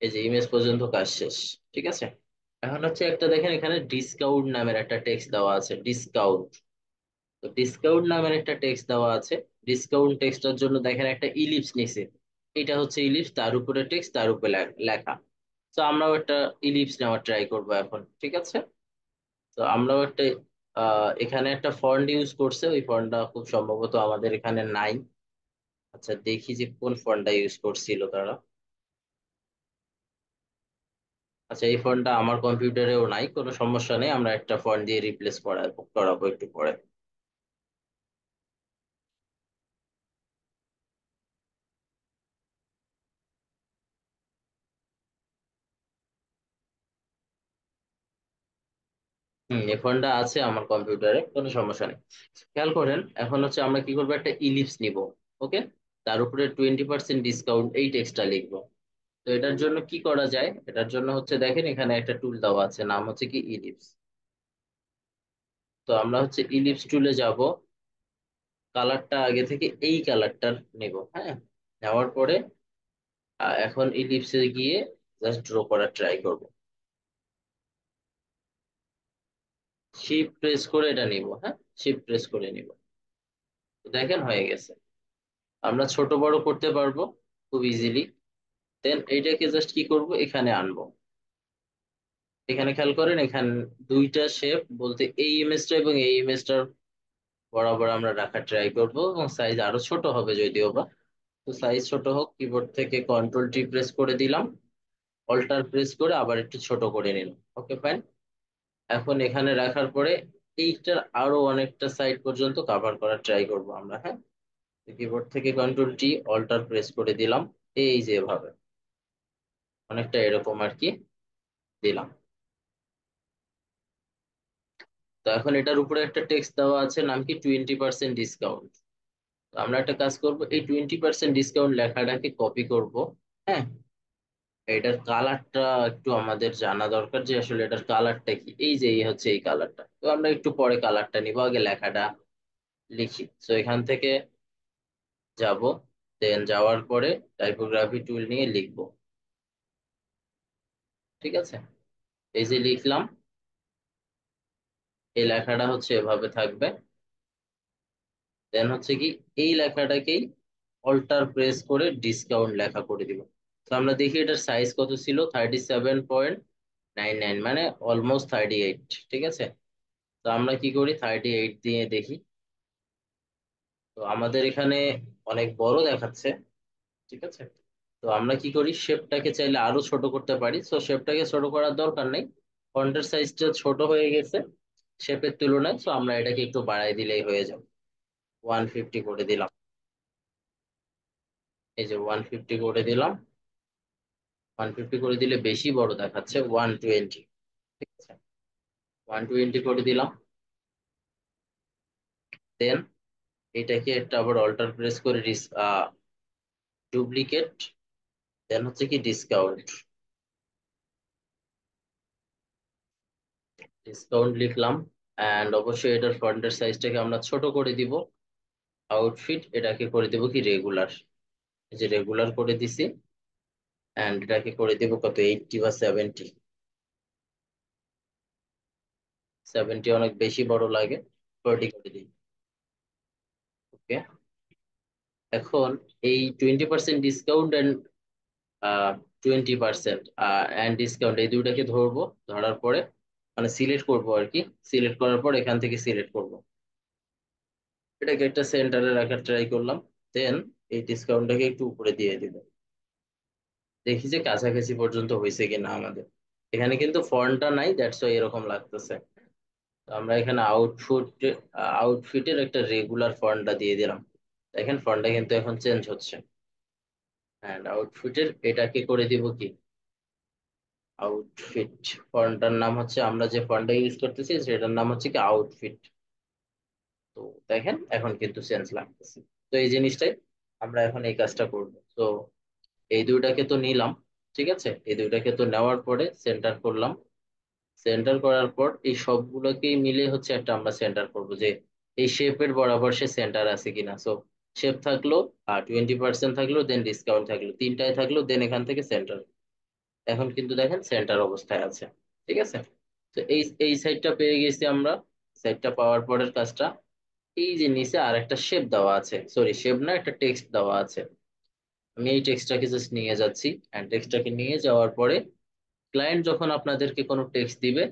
এই যে ইমেজ পর্যন্ত কাজ শেষ, ঠিক আছে। এখন হচ্ছে একটা দেখেন এখানে ডিসকাউন্ট নামের একটা টেক্সট দেওয়া আছে, ডিসকাউন্ট। তো ডিসকাউন্ট নামের একটা টেক্সট দেওয়া আছে, ডিসকাউন্ট টেক্সটার জন্য দেখেন একটা ইলিপস নিছে, এটা হচ্ছে ইলিপস, তার উপরে টেক্সট, তার উপরে লেখা। তো আমরাও একটা ইলিপস নেওয়ার ট্রাই করবো এখন, ঠিক আছে। তো আমরাও একটা এখানে একটা ফন্ট ইউজ করছে, ওই ফন্টটা খুব সম্ভবত আমাদের এখানে নাই। আচ্ছা দেখি যে কোন ফন্টটা ইউজ করছিল তারা। আচ্ছা এই ফন্টটা আমার কম্পিউটারেও নাই, কোনো সমস্যা নেই, আমরা একটা ফন্ট দিয়ে রিপ্লেস করাবো একটু পরে। এই ফন্টটা আছে আমার কম্পিউটারে, কোনো সমস্যা নেই। খেয়াল করেন এখন হচ্ছে আমরা কি করবো, একটা ইলিপস নিব, ওকে। তার উপরে 20% ডিসকাউন্ট এই টেক্সটটা লিখবো। তো এটার জন্য কি করা যায়, এটার জন্য হচ্ছে দেখেন এখানে একটা টুল দেওয়া আছে, নাম হচ্ছে কি ইলিপস। তো আমরা হচ্ছে ইলিপস টুলে যাব, কালারটা আগে থেকে এই কালারটার নেব, হ্যাঁ। নেওয়ার পরে এখন ইলিপসে গিয়ে জাস্ট ড্র করার ট্রাই করব, শিফট প্রেস করে এটা নিব, হ্যাঁ, শিফট প্রেস করে নিব। তো দেখেন হয়ে গেছে, আমরা ছোট বড় করতে পারবো খুব ইজিলি। দেন এইটাকে জাস্ট কি করব, এখানে আনবো। এখানে খেয়াল করেন এখানে দুইটা শেপ বলতে এই ইমেজটা এবং এই ইমেজটার বরাবর আমরা রাখার ট্রাই করব, এবং সাইজ আরো ছোট হবে যদিও বা। তো সাইজ ছোট হোক, কিবোর্ড থেকে কন্ট্রোল টি প্রেস করে দিলাম, অল্টার প্রেস করে আবার একটু ছোট করে নিলাম, ওকে ফাইন। এখন এখানে রাখার পরে এইটার আরো অনেকটা সাইড পর্যন্ত কভার করার ট্রাই করব আমরা, হ্যাঁ। কিবোর্ড থেকে কন্ট্রোল টি অল্টার প্রেস করে দিলাম, এই যে ভাবে অনেকটা এরকম আর কি দিলাম। তো এখন এটার উপরে একটা টেক্সট দেওয়া আছে, নাম কি 20% ডিসকাউন্ট। তো আমরা একটা কাজ করব, এই 20% ডিসকাউন্ট লেখাটাকে কপি করব, হ্যাঁ। এটার কালারটা একটু আমাদের জানা দরকার যে আসলে এটার কালারটা কি। এই যে এই হচ্ছে এই কালারটা, তো আমরা একটু পরে কালারটা নিব, আগে লেখাটা লিখি। তো এখান থেকে যাব, দেন যাওয়ার পরে টাইপোগ্রাফি টুল নিয়ে লিখব। ঠিক আছে, এই যে লিখলাম, এই লেখাটা হচ্ছে এভাবে থাকবে। দেন হচ্ছে কি, এই লেখাটাকেই অল্টার প্রেস করে ডিসকাউন্ট লেখা করে দিব। তো আমরা দেখি এটার সাইজ কত ছিল, 37.99, মানে অলমোস্ট 38। ঠিক আছে, তো আমরা কি করি, 38 দিয়ে দেখি। তো আমাদের এখানে অনেক বড় দেখাচ্ছে। ঠিক আছে, তো আমরা কি করি, শেপটাকে চাইলে আরো ছোট করতে পারি। তো শেপটাকে ছোট করার দরকার নেই, ফন্টের সাইজটা ছোট হয়ে গেছে শেপের তুলনায়, তো আমরা এটাকে একটু বাড়াই দিলেই হয়ে যাবে। 150 করে দিলাম, এই যে 150 করে দিলাম। 150 করে দিলে বেশি বড় দেখাচ্ছে, 120। ঠিক আছে, 120 করে দিলাম। দেন এটাকে একটা আবার অল্টার প্রেস করে ডুপ্লিকেট, দেন হচ্ছে কি ডিসকাউন্ট। ডিসকাউন্ট লিখলাম, অ্যান্ড অবশ্যই এটার ফন্টের সাইজটাকে আমরা ছোট করে দিব। আউটফিট এটাকে করে দিব কি রেগুলার, এই যে রেগুলার করে দিছি। অ্যান্ড এটাকে করে দিব কত, 80 বা 70। 70 অনেক বেশি বড় লাগে, 40 করে দিই। ওকে, এখন এই 20% ডিসকাউন্ট অ্যান্ড 20% অ্যান্ড ডিসকাউন্ট, এই দুইটাকে ধরবো। ধরার পরে মানে সিলেক্ট করব আর কি। সিলেক্ট করার পর এখান থেকে সিলেক্ট করব, এটাকে একটা সেন্টারে রাখার ট্রাই করলাম। দেন এই ডিসকাউন্টটাকে একটু উপরে দিয়ে দিব, দেখি যে কাছাকাছি পর্যন্ত হয়েছে কিনা আমাদের। এখানে কিন্তু ফন্টটা নাই, দ্যাটস ওয়াই এরকম লাগতেছে। তো আমরা এখানে আউটফিটের একটা রেগুলার ফন্টটা দিয়ে দিলাম। দেখেন ফন্টটা কিন্তু এখন চেঞ্জ হচ্ছে। এন্ড আউটফিটের এটাকে করে দিব কি, আউটফিট ফন্টটার নাম হচ্ছে, আমরা যে ফন্টটা ইউজ করতেছি সেটার নাম হচ্ছে কি আউটফিট। তো দেখেন এখন কিন্তু চেঞ্জ লাগতেছে। তো এই জিনিসটাই আমরা এখন এই কাজটা করব। তো এই দুইটাকে তো নিলাম। ঠিক আছে, এই দুইটাকে তো নেওয়ার পরে সেন্টার করলাম। সেন্টার করার পর এই সবগুলোকেই মিলে হচ্ছে একটা আমরা সেন্টার করব, যে এই শেপের বরাবর সে সেন্টার আছে কিনা। সো শেপ থাকলো, আর 20% থাকলো, দেন ডিসকাউন্ট থাকলো, তিনটায় থাকলো, দেন এখান থেকে সেন্টার। এখন কিন্তু দেখেন সেন্টার অবস্থায় আছে। ঠিক আছে, তো এই এই সাইডটা পেয়ে গেছি আমরা। সাইডটা পাওয়ার পরের কাজটা, এই যে নিচে আর একটা শেপ দেওয়া আছে, সরি শেপ না, একটা টেক্সট দেওয়া আছে। আমি এই টেক্সটটাকে জাস্ট নিয়ে যাচ্ছি, এন্ড টেক্সটটাকে নিয়ে যাওয়ার পরে ক্লায়েন্ট যখন আপনাদেরকে কোনো টেক্সট দিবে,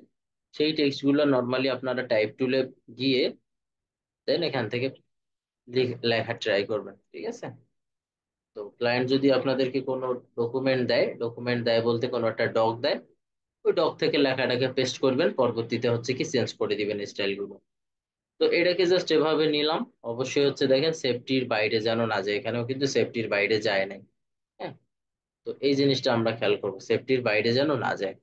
সেই টেক্সট গুলো নর্মালি আপনারা টাইপ টুলে গিয়ে দেন এখান থেকে লেখা ট্রাই করবেন। ঠিক আছে, তো ক্লায়েন্ট যদি আপনাদেরকে কোনো ডকুমেন্ট দেয় বলতে কোনো একটা ডক দেয়, ওই ডক থেকে লেখাটাকে পেস্ট করবেন, পরবর্তীতে হচ্ছে কি চেঞ্জ করে দিবেন স্টাইলগুলো। তো এটাকে জাস্ট এভাবে নিলাম। অবশ্যই হচ্ছে দেখেন সেফটির বাইরে যেন না যায়, এখানেও কিন্তু সেফটির বাইরে যায় নাই। হ্যাঁ, তো এই জিনিসটা আমরা খেয়াল করবো, সেফটির বাইরে যেন না যায়।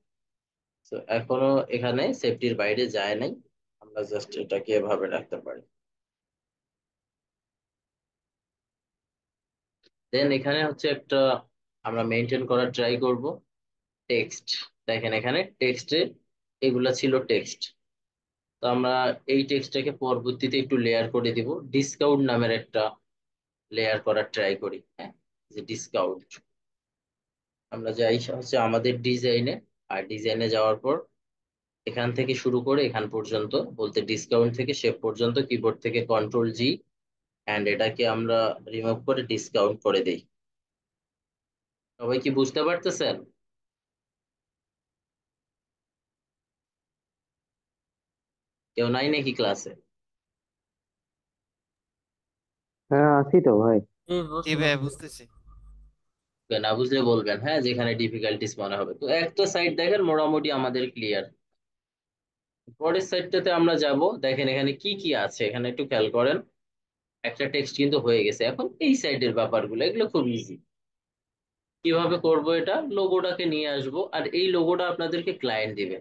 তো এখনো এখানে সেফটির বাইরে যায় নাই, আমরা জাস্ট এটাকে এভাবে রাখতে পারি। দেন এখানে হচ্ছে একটা আমরা মেনটেন করার ট্রাই করব টেক্সট। দেখেন এখানে টেক্সটে এগুলা ছিল টেক্সট। তো আমরা এই টেক্সটটাকে পরবর্তীতে একটু লেয়ার করে দিব, ডিসকাউন্ট নামের একটা লেয়ার করার ট্রাই করি। হ্যাঁ, যে ডিসকাউন্ট, আমরা যাই হচ্ছে আমাদের ডিজাইনে। আর ডিজাইনে যাওয়ার পর এখান থেকে শুরু করে এখান পর্যন্ত, বলতে ডিসকাউন্ট থেকে শেপ পর্যন্ত কিবোর্ড থেকে কন্ট্রোল G, অ্যান্ড এটাকে আমরা রিমুভ করে ডিসকাউন্ট করে দেই। সবাই কি বুঝতে পারতেছেন? কেউ নাই নাকি ক্লাসে? হ্যাঁ আছি তো ভাই। এই জি বুঝতে ভাই পারছি। বুঝতেছি। না বুঝলে বলবেন, হ্যাঁ, যেখানে ডিফিকাল্টিস মনে হবে। তো একটা সাইড দেখেন মোটামুটি আমাদের ক্লিয়ার। পরের সাইডটাতে আমরা যাব, দেখেন এখানে কি কি আছে এখানে একটু খেয়াল করেন। একটা টেক্সট কিন্তু হয়ে গেছে, এখন এই সাইডের ব্যাপারগুলো এগুলো খুব ইজি। কিভাবে করব, এটা লোগোটাকে নিয়ে আসব, আর এই লোগোটা আপনাদেরকে ক্লায়েন্ট দিবে।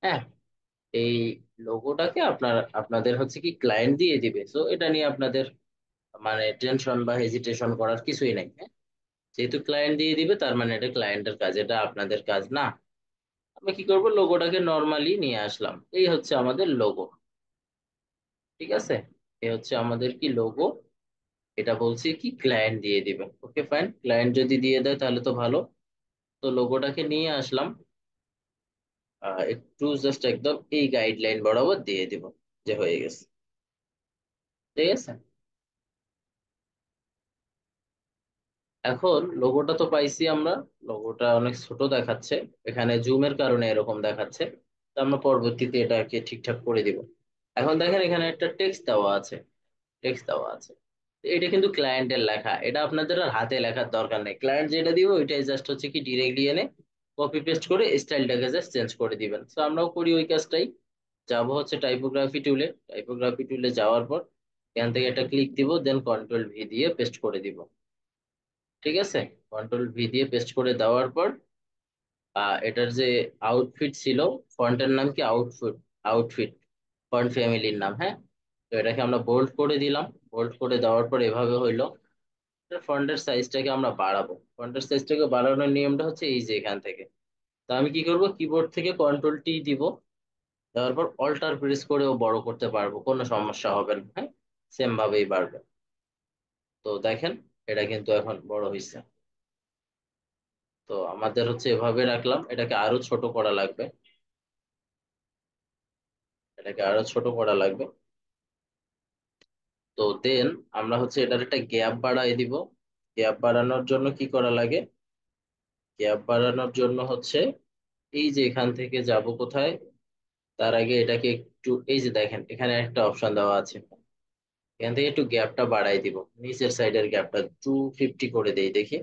হ্যাঁ, এই লোগোটাকে আপনাদের হচ্ছে কি ক্লায়েন্ট দিয়ে দিবে। সো এটা নিয়ে আপনাদের মানে টেনশন বা হেজিটেশন করার কিছুই নাই। হ্যাঁ, যেহেতু ক্লায়েন্ট দিয়ে দিবে তার মানে এটা ক্লায়েন্টের কাজ, এটা আপনাদের কাজ না। আমরা কি করব, লোগোটাকে নর্মালি নিয়ে আসলাম, এই হচ্ছে আমাদের লোগো। ঠিক আছে, এই হচ্ছে আমাদের কি লোগো। এটা বলছি কি ক্লায়েন্ট দিয়ে দিবে, ওকে ফাইন, ক্লায়েন্ট যদি দিয়ে দেয় তাহলে তো ভালো। তো লোগোটাকে নিয়ে আসলাম, একটু জাস্ট একদম এই গাইডলাইন বরাবর দিয়ে দিব, যে হয়ে গেছে। ঠিক আছে, এখন লোগোটা তো পাইছি আমরা। লোগোটা অনেক ছোট দেখাচ্ছে, এখানে জুমের কারণে এরকম দেখাচ্ছে। তো আমরা পরবর্তীতে এটাকে ঠিকঠাক করে দিব। এখন দেখেন এখানে একটা টেক্সট দেওয়া আছে, টেক্সট দেওয়া আছে। তো এটা কিন্তু ক্লায়েন্টের লেখা, এটা আপনাদের আর হাতে লেখার দরকার নেই। ক্লায়েন্ট যেটা দিব ওইটাই জাস্ট হচ্ছে কি ডিরেক্টলি এনে কপি পেস্ট করে স্টাইলটাকে জাস্ট চেঞ্জ করে দিবেন। তো আমরাও করি ওই কাজটাই। যাবো হচ্ছে টাইপোগ্রাফি টুলে, টাইপোগ্রাফি টুলে যাওয়ার পর এখান থেকে একটা ক্লিক দিব, দেন কন্ট্রোল ভি দিয়ে পেস্ট করে দিব। ঠিক আছে, কন্ট্রোল ভি দিয়ে পেস্ট করে দেওয়ার পর এটার যে আউটফিট ছিল, ফন্টের নাম কি আউটফিট, আউটফিট ফন্ট ফ্যামিলির নাম, হ্যাঁ। তো এটাকে আমরা বোল্ড করে দিলাম, বোল্ড করে দেওয়ার পর এভাবে হইলো। ফন্টের সাইজটাকে আমরা বাড়াবো, ফন্টের সাইজটাকে বাড়ানোর নিয়মটা হচ্ছে এই যে এখান থেকে। তো আমি কি করব, কিবোর্ড থেকে কন্ট্রোল টি দিব, দেওয়ার পর অল্টার প্রেস করেও বড় করতে পারবো, কোনো সমস্যা হবে না, হ্যাঁ। সেম ভাবেই বাড়বে। তো দেখেন এটা কিন্তু এখন বড় হয়েছে। তো আমাদের হচ্ছে এভাবে রাখলাম, এটাকে আরো ছোট করা লাগবে, এটাকে আরো ছোট করা লাগবে। তো দেন আমরা হচ্ছে এটার একটা গ্যাপ বাড়াই দিব। গ্যাপ বাড়ানোর জন্য কি করা লাগে, গ্যাপ বাড়ানোর জন্য হচ্ছে এই যে এখান থেকে যাব কোথায়, তার আগে এটাকে একটু, এই যে দেখেন এখানে একটা অপশন দেওয়া আছে, এখান থেকে একটু গ্যাপটা বাড়াই দিব, নিচের সাইডের গ্যাপটা 250 করে দেই দেখি,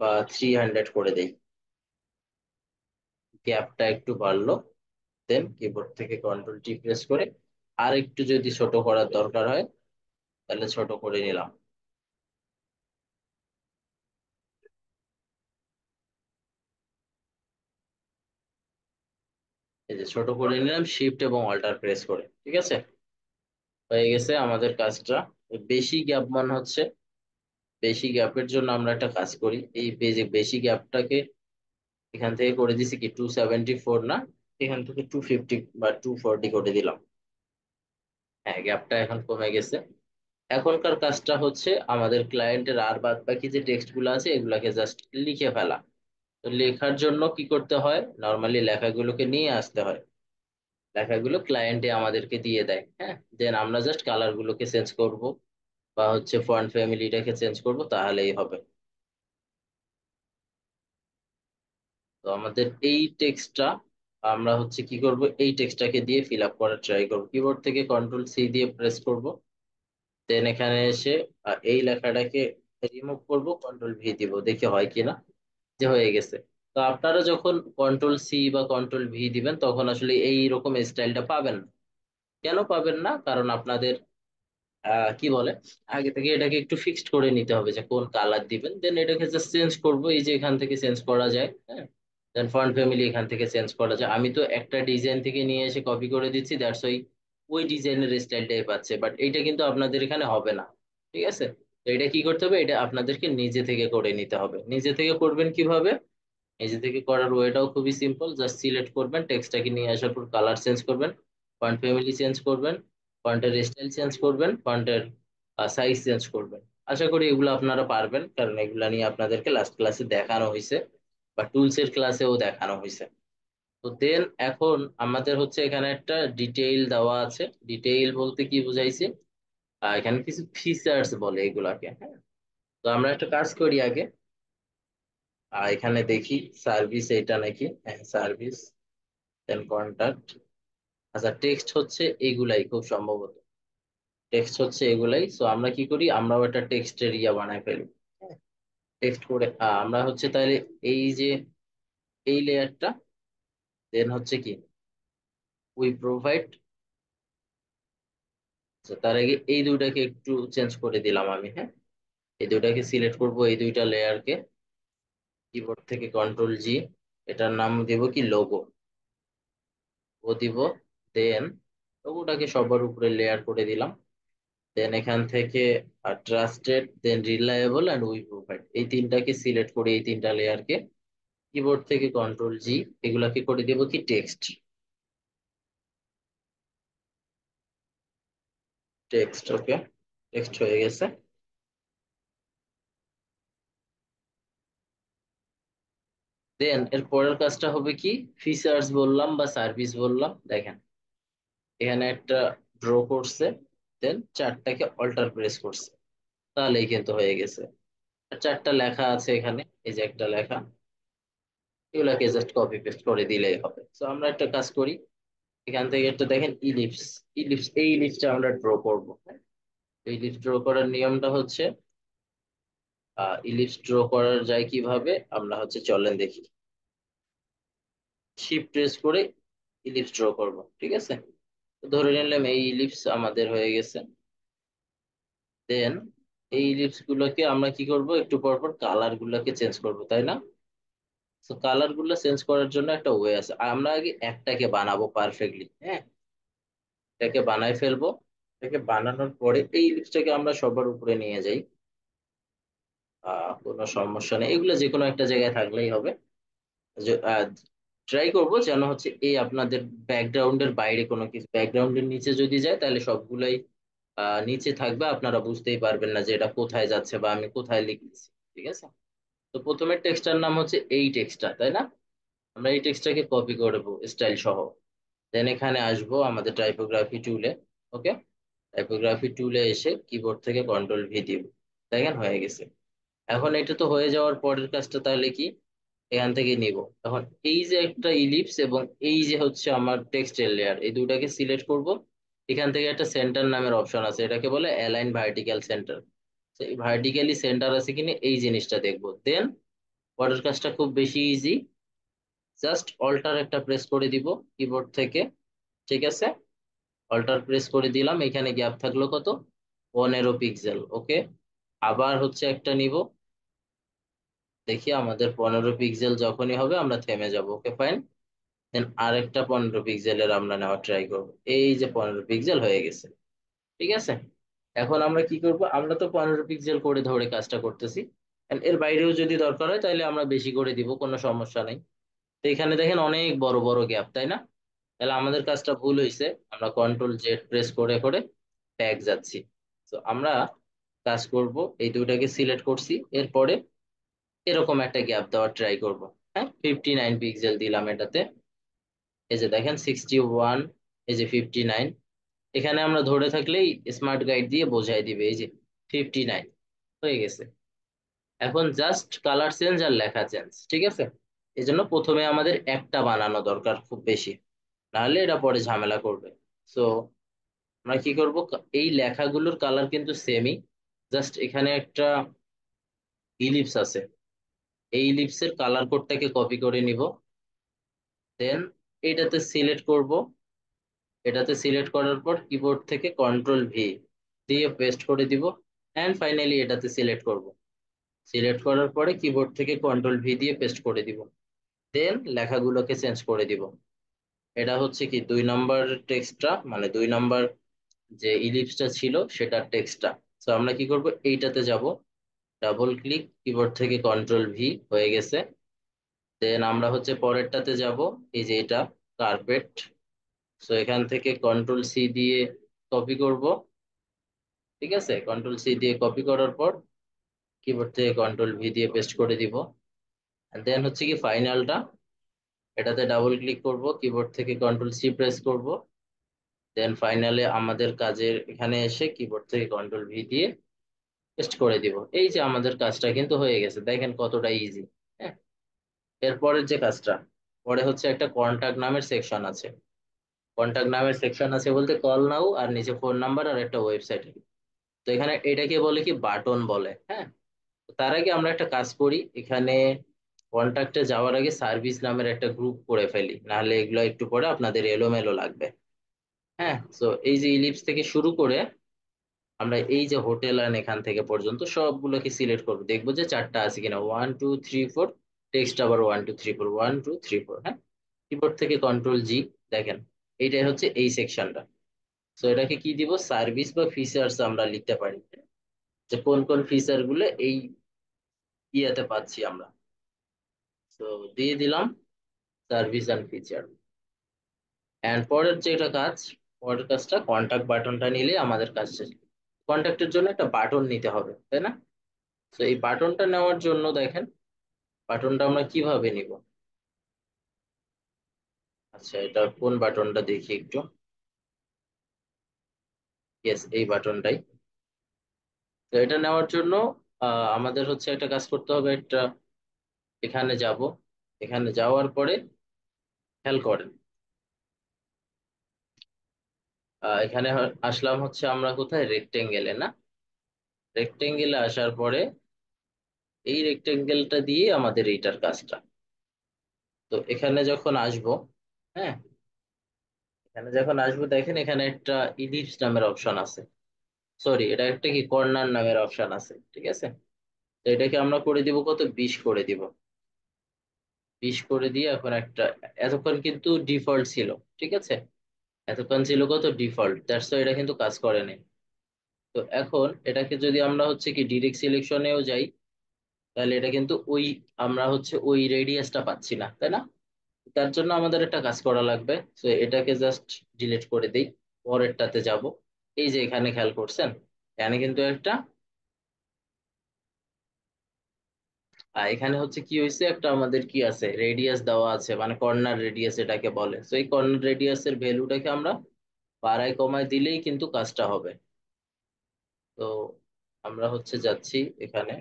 বা 300 করে দেই। গ্যাপটা একটু বাড়লো, দেন কিবোর্ড থেকে কন্ট্রোল টি প্রেস করে আর একটু যদি ছোট করার দরকার হয় তাহলে ছোট করে নিলাম। এই যে ছোট করে নিলাম শিফট এবং অল্টার প্রেস করে, ঠিক আছে। হয়ে গেছে আমাদের কাজটা। বেশি গ্যাপ মানে হচ্ছে, বেশি গ্যাপের জন্য আমরা একটা কাজ করি, এই পেজে বেশি গ্যাপটাকে এখান থেকে করে দিছি কি 274 না, এখান থেকে 250 বা 240 করে দিলাম। হ্যাঁ, গ্যাপটা এখন কমে গেছে। এখনকার কাজটা হচ্ছে আমাদের ক্লায়েন্টের আর বাদ বাকি যে টেক্সট গুলো আছে এগুলাকে জাস্ট লিখে ফেলা। তো লেখার জন্য কি করতে হয়, নর্মালি লেখাগুলোকে নিয়ে আসতে হয়, লেখাগুলো ক্লায়েন্টে আমাদেরকে দিয়ে দেয়, হ্যাঁ। দেন আমরা জাস্ট কালার গুলোকে চেঞ্জ করব বা হচ্ছে ফন্ট ফ্যামিলিটাকে চেঞ্জ করব, তাহলেই হবে। তো আমাদের এই টেক্সটটা আমরা হচ্ছে কি করব, এই টেক্সটটাকে দিয়ে ফিল আপ করার ট্রাই করব। কিবোর্ড থেকে কন্ট্রোল সি দিয়ে প্রেস করব, দেন এখানে এসে এই লেখাটাকে রিমুভ করব, কন্ট্রোল ভি দিব, দেখি হয় কিনা, যে হয়ে গেছে। তো আপনারা যখন কন্ট্রোল সি বা কন্ট্রোল ভি দিবেন তখন আসলে এই রকম স্টাইলটা পাবেন না। কেন পাবেন না, কারণ আপনাদের কি বলে, আগে থেকে এটাকে একটু ফিক্সড করে নিতে হবে যে কোন কালার দিবেন, দেন এটাকে জাস্ট চেঞ্জ করবো, এই যে এখান থেকে চেঞ্জ করা যায়, হ্যাঁ। দেন ফন্ট ফ্যামিলি এখান থেকে চেঞ্জ করা যায়। আমি তো একটা ডিজাইন থেকে নিয়ে এসে কপি করে দিচ্ছি, দ্যাটস ওই ওই ডিজাইনের স্টাইলটাই পাচ্ছে, বাট এটা কিন্তু আপনাদের এখানে হবে না। ঠিক আছে, তো এটা কি করতে হবে, এটা আপনাদেরকে নিজে থেকে করে নিতে হবে। নিজে থেকে করবেন কিভাবে, নিজে থেকে করার ওয়েটাও খুবই সিম্পল, জাস্ট সিলেক্ট করবেন, টেক্সটটাকে নিয়ে আসার পর কালার চেঞ্জ করবেন, ফন্ট ফ্যামিলি চেঞ্জ করবেন, ফন্টের স্টাইল চেঞ্জ করবেন, ফন্টের সাইজ চেঞ্জ করবেন। আশা করি এগুলো আপনারা পারবেন, কারণ এগুলা নিয়ে আপনাদেরকে লাস্ট ক্লাসে দেখানো হয়েছে বা টুলস এর ক্লাসেও দেখানো হয়েছে। তো দেন এখন আমাদের হচ্ছে এখানে একটা ডিটেইল দেওয়া আছে। ডিটেইল বলতে কি বুঝাইছি, এখানে কিছু ফিচার্স বলে এগুলাকে, হ্যাঁ। তো আমরা একটা কাজ করি আগে, এখানে দেখি সার্ভিস এটা নাকি, হ্যাঁ সার্ভিস, দেন কন্টাক্ট। আচ্ছা, টেক্সট হচ্ছে এগুলাই খুব সম্ভবত, টেক্সট হচ্ছে এগুলাই। সো আমরা কি করি, আমরাও একটা টেক্সটের ইয়া বানাই ফেলি, টেক্সট করে আমরা হচ্ছে তাহলে এই যে এই লেয়ারটা, দেন হচ্ছে কি উই প্রোভাইড, তার আগে এই দুইটাকে একটু চেঞ্জ করে দিলাম আমি, হ্যাঁ। এই দুইটাকে সিলেক্ট করব, এই দুইটা লেয়ারকে, কিবোর্ড থেকে কন্ট্রোল জি, এটার নাম দিব কি লোগো, ও দিব। দেন লোগোটাকে সবার উপরে লেয়ার করে দিলাম, দেন এখান থেকে trusted, then reliable and we provide, এই তিনটাকে সিলেক্ট করে এই তিনটা লেয়ারকে কিবোর্ড থেকে কন্ট্রোল জি, এগুলাকে করে দেব কি টেক্সট। টেক্সট, ওকে, টেক্সট হয়ে গেছে। দেন এর পরের কাজটা হবে কি, ফিচার্স বললাম বা সার্ভিস বললাম, দেখেন এখানে একটা ড্র করছে, দেন চারটাকে অল্টার প্রেস করছে, তাহলেই কিন্তু হয়ে গেছে। আর চারটা লেখা আছে এখানে, এই যে একটা লেখা, এগুলাকে জাস্ট কপি পেস্ট করে দিলেই হবে। তো আমরা একটা কাজ করি, এখান থেকে একটা দেখেন ইলিপস, ইলিপস, এই ইলিপসটা আমরা ড্র করবো। ইলিপস ড্র করার নিয়মটা হচ্ছে, ইলিপস ড্র করার যায় কিভাবে, আমরা হচ্ছে চলেন দেখি, শিফট প্রেস করে ইলিপস ড্র করব, ঠিক আছে। তো ধরে নিলাম এই ইলিপস আমাদের হয়ে গেছে। দেন এই ইলিপস গুলোকে আমরা কি করব, একটু পর পর কালার গুলোকে চেঞ্জ করব, তাই না? তো কালার গুলো চেঞ্জ করার জন্য একটা ওয়ে আছে, আমরা আগে একটাকে বানাবো পারফেক্টলি, হ্যাঁ, এটাকে বানাই ফেলবো। এটাকে বানানোর পরে এই ইলিপসটাকে আমরা সবার উপরে নিয়ে যাই, কোনো সমস্যা নেই, এগুলো যে কোনো একটা জায়গায় থাকলেই হবে। ট্রাই করব যেন হচ্ছে এই আপনাদের ব্যাকগ্রাউন্ডের বাইরে কোনো কিছু, ব্যাকগ্রাউন্ডের নিচে যদি যায় তাহলে সবগুলাই নিচে থাকবে, আপনারা বুঝতেই পারবেন না যে এটা কোথায় যাচ্ছে বা আমি কোথায় লিখতেছি, ঠিক আছে। তো প্রথমে টেক্সটার নাম হচ্ছে এই টেক্সটটা, তাই না? আমরা এই টেক্সটটাকে কপি করব স্টাইল সহ। দেন এখানে আসবো আমাদের টাইপোগ্রাফি টুলে, ওকে, টাইপোগ্রাফি টুলে এসে কিবোর্ড থেকে কন্ট্রোল ভি দিব, দেখেন হয়ে গেছে। এখন এটা তো হয়ে যাওয়ার পরের কাজটা তাহলে কি, এখান থেকে নিব। এখন এই যে একটা ইলিপস এবং এই যে হচ্ছে আমার টেক্সটের লেয়ার, এই দুটাকে সিলেক্ট করব। এখান থেকে একটা সেন্টার নামের অপশন আছে, এটাকে বলে অ্যালাইন ভার্টিক্যাল সেন্টার। এই ভার্টিক্যালি সেন্টার আছে কিনা এই জিনিসটা দেখবো। দেন পরের কাজটা খুব বেশি ইজি, জাস্ট অল্টার একটা প্রেস করে দিব কিবোর্ড থেকে, ঠিক আছে। অল্টার প্রেস করে দিলাম, এখানে গ্যাপ থাকলো কত, 15 পিক্সেল, ওকে। আবার হচ্ছে একটা নিব, দেখি আমাদের 15 পিক্সেল যখনই হবে আমরা থেমে যাব, ওকে ফাইন। দেন আরেকটা 15 পিক্সেলের আমরা নেওয়ার ট্রাই করব, এই যে 15 পিক্সেল হয়ে গেছে, ঠিক আছে। এখন আমরা কি করব, আমরা তো 15 পিক্সেল করে ধরে কাজটা করতেছি, and এর বাইরেও যদি দরকার হয় তাহলে আমরা বেশি করে দিব, কোনো সমস্যা নেই। তো এখানে দেখেন অনেক বড় বড় গ্যাপ, তাই না? তাহলে আমাদের কাজটা ভুল হয়েছে, আমরা কন্ট্রোল জেড প্রেস করে করে ব্যাক যাচ্ছি। তো আমরা কাজ করব, এই দুইটাকে সিলেক্ট করছি, এরপরে এরকম একটা গ্যাপ দেওয়ার ট্রাই করব। হ্যাঁ, 59 পিক্সেল দিলাম এটাতে, এই যে দেখেন 61, এই যে 59, এখানে আমরা ধরে থাকলেই স্মার্ট গাইড দিয়ে বোঝাই দিবে, এই যে 59 হয়ে গেছে। এখন জাস্ট কালার চেঞ্জ আর লেখা চেঞ্জ, ঠিক আছে। এই জন্য প্রথমে আমাদের একটা বানানো দরকার খুব বেশি, নাহলে এটা পরে ঝামেলা করবে। সো আমরা কি করব, এই লেখাগুলোর কালার কিন্তু সেমই, জাস্ট এখানে একটা ইলিপস আছে, এই ইলিপসের কালার কোডটাকে কপি করে নিব। দেন এটাতে সিলেক্ট করব, এটাতে সিলেক্ট করার পর কিবোর্ড থেকে কন্ট্রোল ভি দিয়ে পেস্ট করে দিব। অ্যান্ড ফাইনালি এটাতে সিলেক্ট করব, সিলেক্ট করার পরে কিবোর্ড থেকে কন্ট্রোল ভি দিয়ে পেস্ট করে দিব। দেন লেখাগুলোকে চেঞ্জ করে দিব। এটা হচ্ছে কি 2 নম্বর টেক্সটটা, মানে 2 নম্বর যে ইলিপসটা ছিল সেটার টেক্সটটা। তো আমরা কি করব, এইটাতে যাব, ডাবল ক্লিক, কিবোর্ড থেকে কন্ট্রোল ভি হয়ে গেছে। দেন আমরা হচ্ছে পরেরটাতে যাব, এই যে এটা কার্পেট। সো এখান থেকে কন্ট্রোল সি দিয়ে কপি করব, ঠিক আছে, কন্ট্রোল সি দিয়ে কপি করার পর কিবোর্ড থেকে কন্ট্রোল ভি দিয়ে পেস্ট করে দিব। দেন হচ্ছে কি ফাইনালটা, এটাতে ডাবল ক্লিক করব, কিবোর্ড থেকে কন্ট্রোল সি প্রেস করব। দেন ফাইনালে আমাদের কাজের এখানে এসে কিবোর্ড থেকে কন্ট্রোল ভি দিয়ে পেস্ট করে দিব। এই যে আমাদের কাজটা কিন্তু হয়ে গেছে, দেখেন কতটা ইজি। হ্যাঁ, এরপরের যে কাজটা, পরে হচ্ছে একটা কন্টাক্ট নামের সেকশন আছে। কন্টাক্ট নামের সেকশন আছে বলতে কল নাও আর নিচে ফোন নাম্বার আর একটা ওয়েবসাইট। তো এখানে এটাকে বলে কি বাটন বলে, হ্যাঁ। তো তার আগে আমরা একটা কাজ করি, এখানে কন্টাক্টে যাওয়ার আগে সার্ভিস নামের একটা গ্রুপ করে ফেলি, নাহলে এগুলো একটু পরে আপনাদের এলোমেলো লাগবে। হ্যাঁ, তো এই যে ইলিপস থেকে শুরু করে আমরা এই যে হোটেল আর এখান থেকে পর্যন্ত সবগুলোকে সিলেক্ট করবো, দেখবো যে চারটা আছে কিনা, 1 2 3 4, টেক্সট আবার 1 2 3 4, 1 2 3 4, হ্যাঁ। কিবোর্ড থেকে কন্ট্রোল জি, দেখেন এইটাই হচ্ছে এই সেকশনটা। তো এটাকে কি দিব, সার্ভিস বা ফিচার্স আমরা লিখতে পারি, যে কোন কোন ফিচার গুলো এই ইয়াতে পাচ্ছি আমরা। তো দিয়ে দিলাম সার্ভিস অ্যান্ড ফিচার। এন্ড পরের যেটা কাজ, পরের কাজটা কন্টাক্ট বাটনটা নিলে আমাদের কাজ শেষ। কন্টাক্টের জন্য একটা বাটন নিতে হবে, তাই না? তো এই বাটনটা নেওয়ার জন্য দেখেন, বাটনটা আমরা কিভাবে নিব। আচ্ছা, এটা কোন বাটনটা দেখি একটু। ইয়েস, এই বাটনটাই। তো এটা নেওয়ার জন্য আমাদের হচ্ছে একটা কাজ করতে হবে। একটা এখানে যাব, এখানে যাওয়ার পরে খেয়াল করেন, এখানে আসলাম হচ্ছে আমরা কোথায়, রেক্টেঙ্গেলে না? রেক্টেঙ্গেলে আসার পরে এই রেক্টেঙ্গেলটা দিয়ে আমাদের এইটার কাজটা। তো এখানে যখন আসবো, হ্যাঁ, এখানে যখন আসবো দেখেন এখানে একটা ইলিপস নামের অপশন আছে। সরি, এটা একটা কি কর্নার নামের অপশন আছে, ঠিক আছে? তো এটাকে আমরা করে দিব কত, 20 করে দিব। 20 করে দিয়ে এখন একটা, এতক্ষণ কিন্তু ডিফল্ট ছিল, ঠিক আছে? এতক্ষণ ছিল কত, ডিফল্ট, দ্যাটস এটা কিন্তু কাজ করে নাই। তো এখন এটাকে যদি আমরা হচ্ছে কি ডিরেক্ট সিলেকশনেও যাই, তাহলে এটা কিন্তু ওই, আমরা হচ্ছে ওই রেডিয়াসটা পাচ্ছি না, তাই না? তার জন্য আমাদের একটা কাজ করা লাগবে। তো এটাকে জাস্ট ডিলিট করে দেই, পরেরটাতে যাব। এই যে এখানে খেয়াল করছেন, এখানে কিন্তু একটা, এখানে হচ্ছে কি হয়েছে, একটা আমাদের কি আছে, রেডিয়াস দেওয়া আছে, মানে কর্নার রেডিয়াস এটাকে বলে। তো এই কর্নার রেডিয়াসের ভ্যালুটাকে আমরা বাড়ায় কমায় দিলেই কিন্তু কাজটা হবে। তো আমরা হচ্ছে যাচ্ছি এখানে।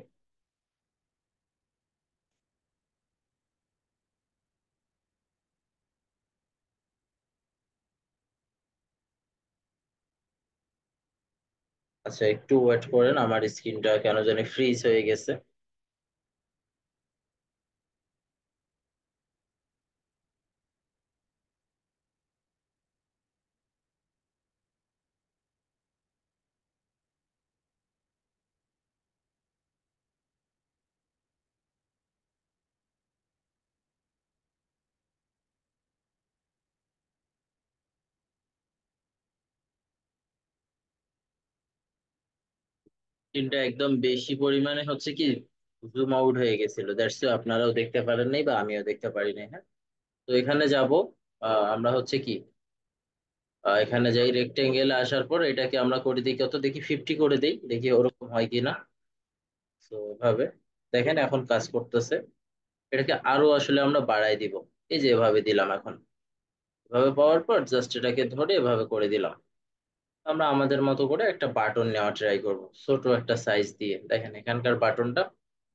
আচ্ছা, একটু ওয়েট করেন, আমার স্ক্রিনটা কেন জানি ফ্রিজ হয়ে গেছে। স্ক্রিনটা একদম বেশি পরিমাণে হচ্ছে কি জুম আউট হয়ে গেছিল, দ্যাটস আপনারাও দেখতে পারেন নাই বা আমিও দেখতে পারি নাই। হ্যাঁ, তো এখানে যাব, আমরা হচ্ছে কি এখানে যাই, রেক্টেঙ্গেলে আসার পর এটাকে আমরা করে দিই কত, দেখি 50 করে দিই, দেখি ওরকম হয় কিনা। তো এভাবে দেখেন এখন কাজ করতেছে। এটাকে আরো আসলে আমরা বাড়াই দিব, এই যে এভাবে দিলাম। এখন এভাবে পাওয়ার পর জাস্ট এটাকে ধরে এভাবে করে দিলাম। আমরা আমাদের মতো করে একটা বাটন নেওয়া ট্রাই করব, ছোট একটা সাইজ দিয়ে। দেখেন এখানকার বাটনটা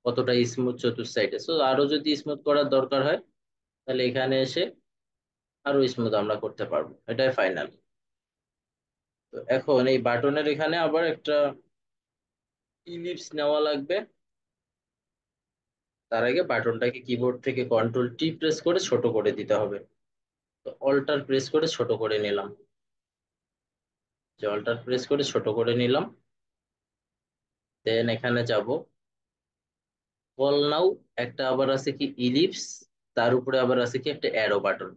কতটা স্মুথ চতুর সাইডে। সো আরো যদি স্মুথ করার দরকার হয়, তাহলে এখানে এসে আরো স্মুথ আমরা করতে পারবো, এটাই ফাইনাল। তো এখন এই বাটনের এখানে আবার একটা ইলিপস নেওয়া লাগবে। তার আগে বাটনটাকে কিবোর্ড থেকে কন্ট্রোল টি প্রেস করে ছোট করে দিতে হবে। তো অল্টার প্রেস করে ছোট করে নিলাম, যে অল্টার প্রেস করে ছোট করে নিলাম। দেন এখানে যাব, কল নাও, একটা আবার আছে কি ইলিপস, তার উপরে আবার আছে কি একটা অ্যারো বাটন।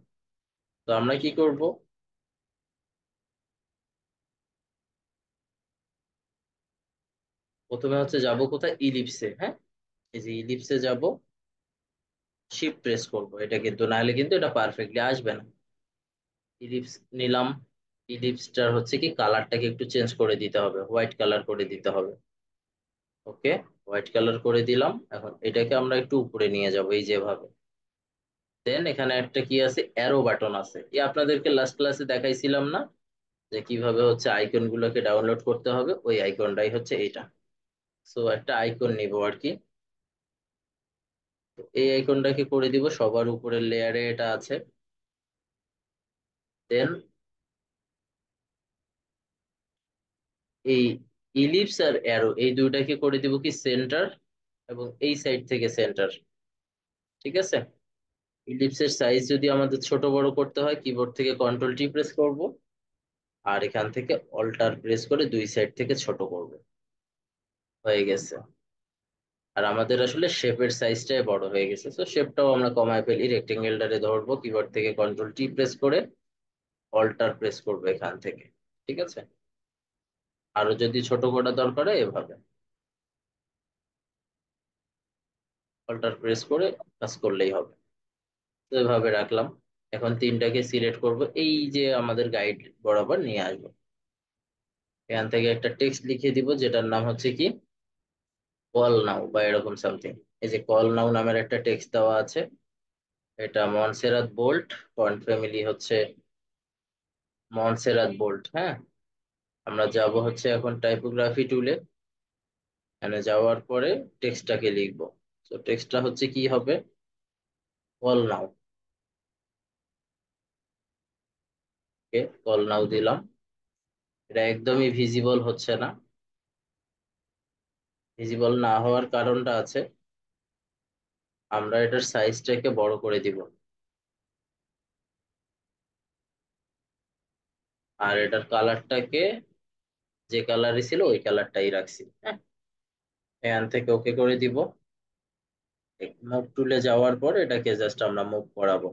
তো আমরা কি করব, প্রথমে হচ্ছে যাব কোথায়, ইলিপসে। হ্যাঁ, এই যে ইলিপসে যাব, শিফট প্রেস করব, এটা কিন্তু না হলে কিন্তু এটা পারফেক্টলি আসবে না। ইলিপস নিলাম, ইলিপসটার হচ্ছে কি কালারটাকে একটু চেঞ্জ করে দিতে হবে, হোয়াইট কালার করে দিতে হবে। ওকে, হোয়াইট কালার করে দিলাম। এখন এটাকে আমরা একটু উপরে নিয়ে যাব, এই যেভাবে। দেন এখানে একটা কি আছে, অ্যারো বাটন আছে, এই আপনাদেরকে লাস্ট ক্লাসে দেখাইছিলাম না, যে কিভাবে হচ্ছে আইকন গুলোকে ডাউনলোড করতে হবে, ওই আইকনটাই হচ্ছে এইটা। সো একটা আইকন নিব আর কি। তো এই আইকনটাকে করে দিব সবার উপরের লেয়ারে, এটা আছে। দেন এই ইলিপস আর অ্যারো এই দুইটাকে করে দিব কি সেন্টার, এবং এই সাইড থেকে সেন্টার, ঠিক আছে? ইলিপসের সাইজ যদি আমাদের ছোট বড় করতে হয়, কিবোর্ড থেকে কন্ট্রোল টি প্রেস করব, আর এখান থেকে অল্টার প্রেস করে দুই সাইড থেকে ছোট করব। হয়ে গেছে। আর আমাদের আসলে শেপের সাইজটাই বড় হয়ে গেছে, তো শেপটাও আমরা কমায় ফেলি, রেক্টেঙ্গেলটারে ধরবো, কিবোর্ড থেকে কন্ট্রোল টি প্রেস করে অল্টার প্রেস করবো এখান থেকে। ঠিক আছে, আরো যদি ছোট করা দরকার হয় এভাবে অল্টার প্রেস করে কাজ করলেই হবে। তো এভাবে রাখলাম। এখন তিনটাকে সিলেক্ট করব, এই যে আমাদের গাইড বরাবর নিয়ে আসবো। এখান থেকে একটা টেক্সট লিখে দিব যেটার নাম হচ্ছে কি কল নাও বা এরকম সামথিং। এই যে কল নাও নামের একটা টেক্সট দেওয়া আছে, এটা মনসেরাত বোল্ট, ফন্ট ফ্যামিলি হচ্ছে মনসেরাত বোল্ট। হ্যাঁ, আমরা যাব হচ্ছে এখন টাইপোগ্রাফি টুলে। এখানে যাওয়ার পরে টেক্সটটাকে লিখবো। তো টেক্সটটা হচ্ছে কি হবে, কল নাও। ওকে, কল নাও দিলাম। এটা একদমই ভিজিবল হচ্ছে না। ভিজিবল না হওয়ার কারণটা আছে, আমরা এটার সাইজটাকে বড় করে দিব আর এটার কালারটাকে যে কালারই ছিল ওই কালারটাই রাখছি। হ্যাঁ, এখান থেকে ওকে করে দিব। মুভ টুলে যাওয়ার পর এটাকে জাস্ট আমরা মুভ করাবো,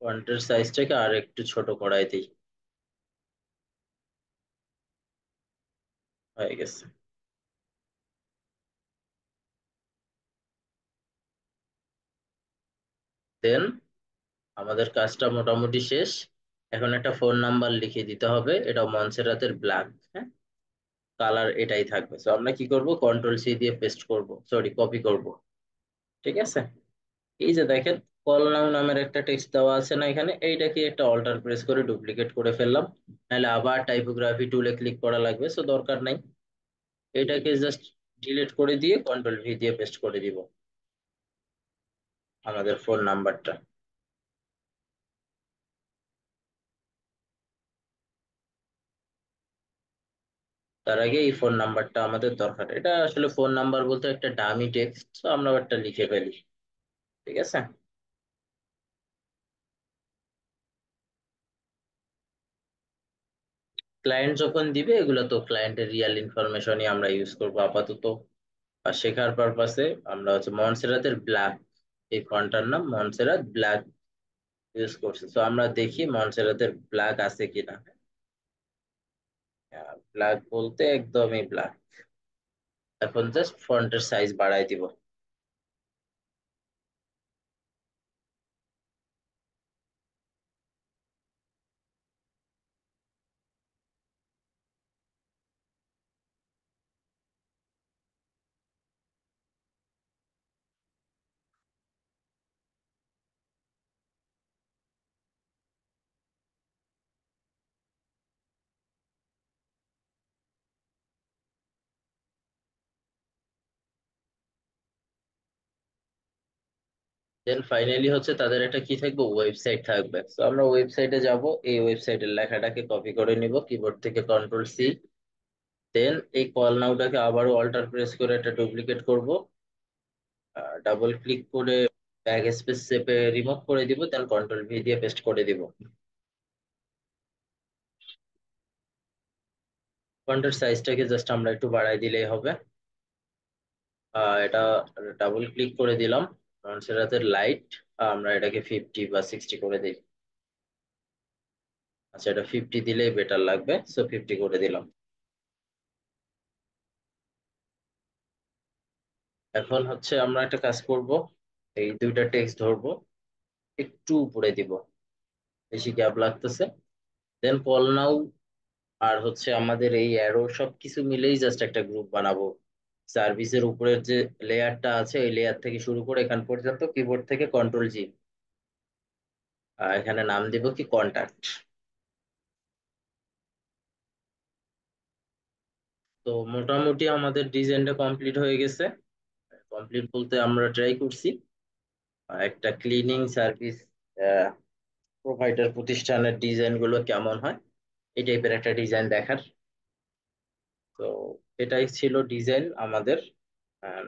ফন্টের সাইজটাকে আর একটু ছোট করাই দিই। হয়ে গেছে। দেন আমাদের কাজটা মোটামুটি শেষ। এখন একটা ফোন নাম্বার লিখে দিতে হবে, এটা মনসেরাতের ব্ল্যাক। হ্যাঁ, কালার এটাই থাকবে। তো আমরা কি করব, কন্ট্রোল সি দিয়ে পেস্ট করব, সরি কপি করব। ঠিক আছে, এই যে দেখেন কল নাও নামের একটা টেক্সট দেওয়া আছে না এখানে, এইটাকে একটা অল্টার প্রেস করে ডুপ্লিকেট করে ফেললাম। নাহলে আবার টাইপোগ্রাফি টুলে ক্লিক করা লাগবে, সো দরকার নাই। এটাকে জাস্ট ডিলিট করে দিয়ে কন্ট্রোল ভি দিয়ে পেস্ট করে দিব আমাদের ফোন নাম্বারটা। তার আগে এই ফোন নাম্বারটা আমাদের দরকার, এটা আসলে ফোন নাম্বার বলতে একটা ডামি টেক্সট, তো আমরা একটা লিখে ফেলি। ঠিক আছে, ক্লায়েন্ট যখন দিবে এগুলো তো ক্লায়েন্টের রিয়েল ইনফরমেশনই আমরা ইউজ করবো আপাতত। আর শেখার পারপাসে আমরা হচ্ছে মনসেরাতের ব্ল্যাক, এই ফন্টটার নাম মনসেরাত ব্ল্যাক ইউজ করছি। তো আমরা দেখি মনসেরাতের ব্ল্যাক আছে কিনা। ব্ল্যাক বলতে একদমই ব্ল্যাক। এখন জাস্ট ফন্টের সাইজ বাড়াই দিব। দেন ফাইনালি হচ্ছে তাদের একটা কি থাকবে, ওয়েবসাইট থাকবে। তো আমরা ওয়েবসাইটে যাব, এই ওয়েবসাইটের লেখাটাকে কপি করে নিব কিবোর্ড থেকে কন্ট্রোল সি। দেন এই কল নাউটাকে আবারও অল্টার প্রেস করে একটা ডুপ্লিকেট করব, ডাবল ক্লিক করে ব্যাক স্পেস চেপে রিমুভ করে দিব, দেন কন্ট্রোল ভি দিয়ে পেস্ট করে দিব। ফন্টের সাইজটাকে জাস্ট আমরা একটু বাড়াই দিলেই হবে। এটা ডাবল ক্লিক করে দিলাম, মনসেরাতের লাইট, আমরা এটাকে 50 বা 60 করে দিই। আচ্ছা, এটা 50 দিলেই বেটার লাগবে, সো 50 করে দিলাম। এখন হচ্ছে আমরা একটা কাজ করব, এই দুইটা টেক্সট ধরবো, একটু উপরে দিব, বেশি গ্যাপ লাগতেছে। দেন কল নাও আর হচ্ছে আমাদের এই অ্যারো সবকিছু মিলেই জাস্ট একটা গ্রুপ বানাবো। সার্ভিসের উপরের যে লেয়ারটা আছে এই লেয়ার থেকে শুরু করে এখান পর্যন্ত কিবোর্ড থেকে কন্ট্রোল জি, এখানে নাম দিব কি কন্টাক্ট। তো মোটামুটি আমাদের ডিজাইনটা কমপ্লিট হয়ে গেছে। কমপ্লিট বলতে আমরা ট্রাই করছি একটা ক্লিনিং সার্ভিস প্রোভাইডার প্রতিষ্ঠানের ডিজাইন গুলো কেমন হয় এই টাইপের একটা ডিজাইন দেখার। তো এটাই ছিল ডিজাইন আমাদের। আহ,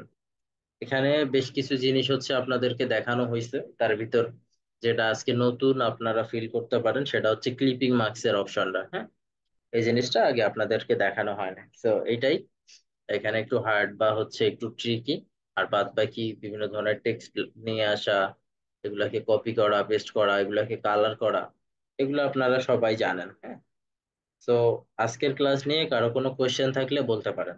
এখানে বেশ কিছু জিনিস হচ্ছে আপনাদেরকে দেখানো হয়েছে, তার ভিতর যেটা আজকে নতুন আপনারা ফিল করতে পারেন সেটা হচ্ছে ক্লিপিং মার্কসের অপশনটা। হ্যাঁ, এই জিনিসটা আগে আপনাদেরকে দেখানো হয় না, তো এইটাই এখানে একটু হার্ড বা হচ্ছে একটু ট্রিকি। আর বাদ বাকি বিভিন্ন ধরনের টেক্সট নিয়ে আসা, এগুলাকে কপি করা পেস্ট করা, এগুলাকে কালার করা, এগুলো আপনারা সবাই জানেন। হ্যাঁ, তো আজকের ক্লাস নিয়ে কারো কোনো কোয়েশ্চেন থাকলে বলতে পারেন।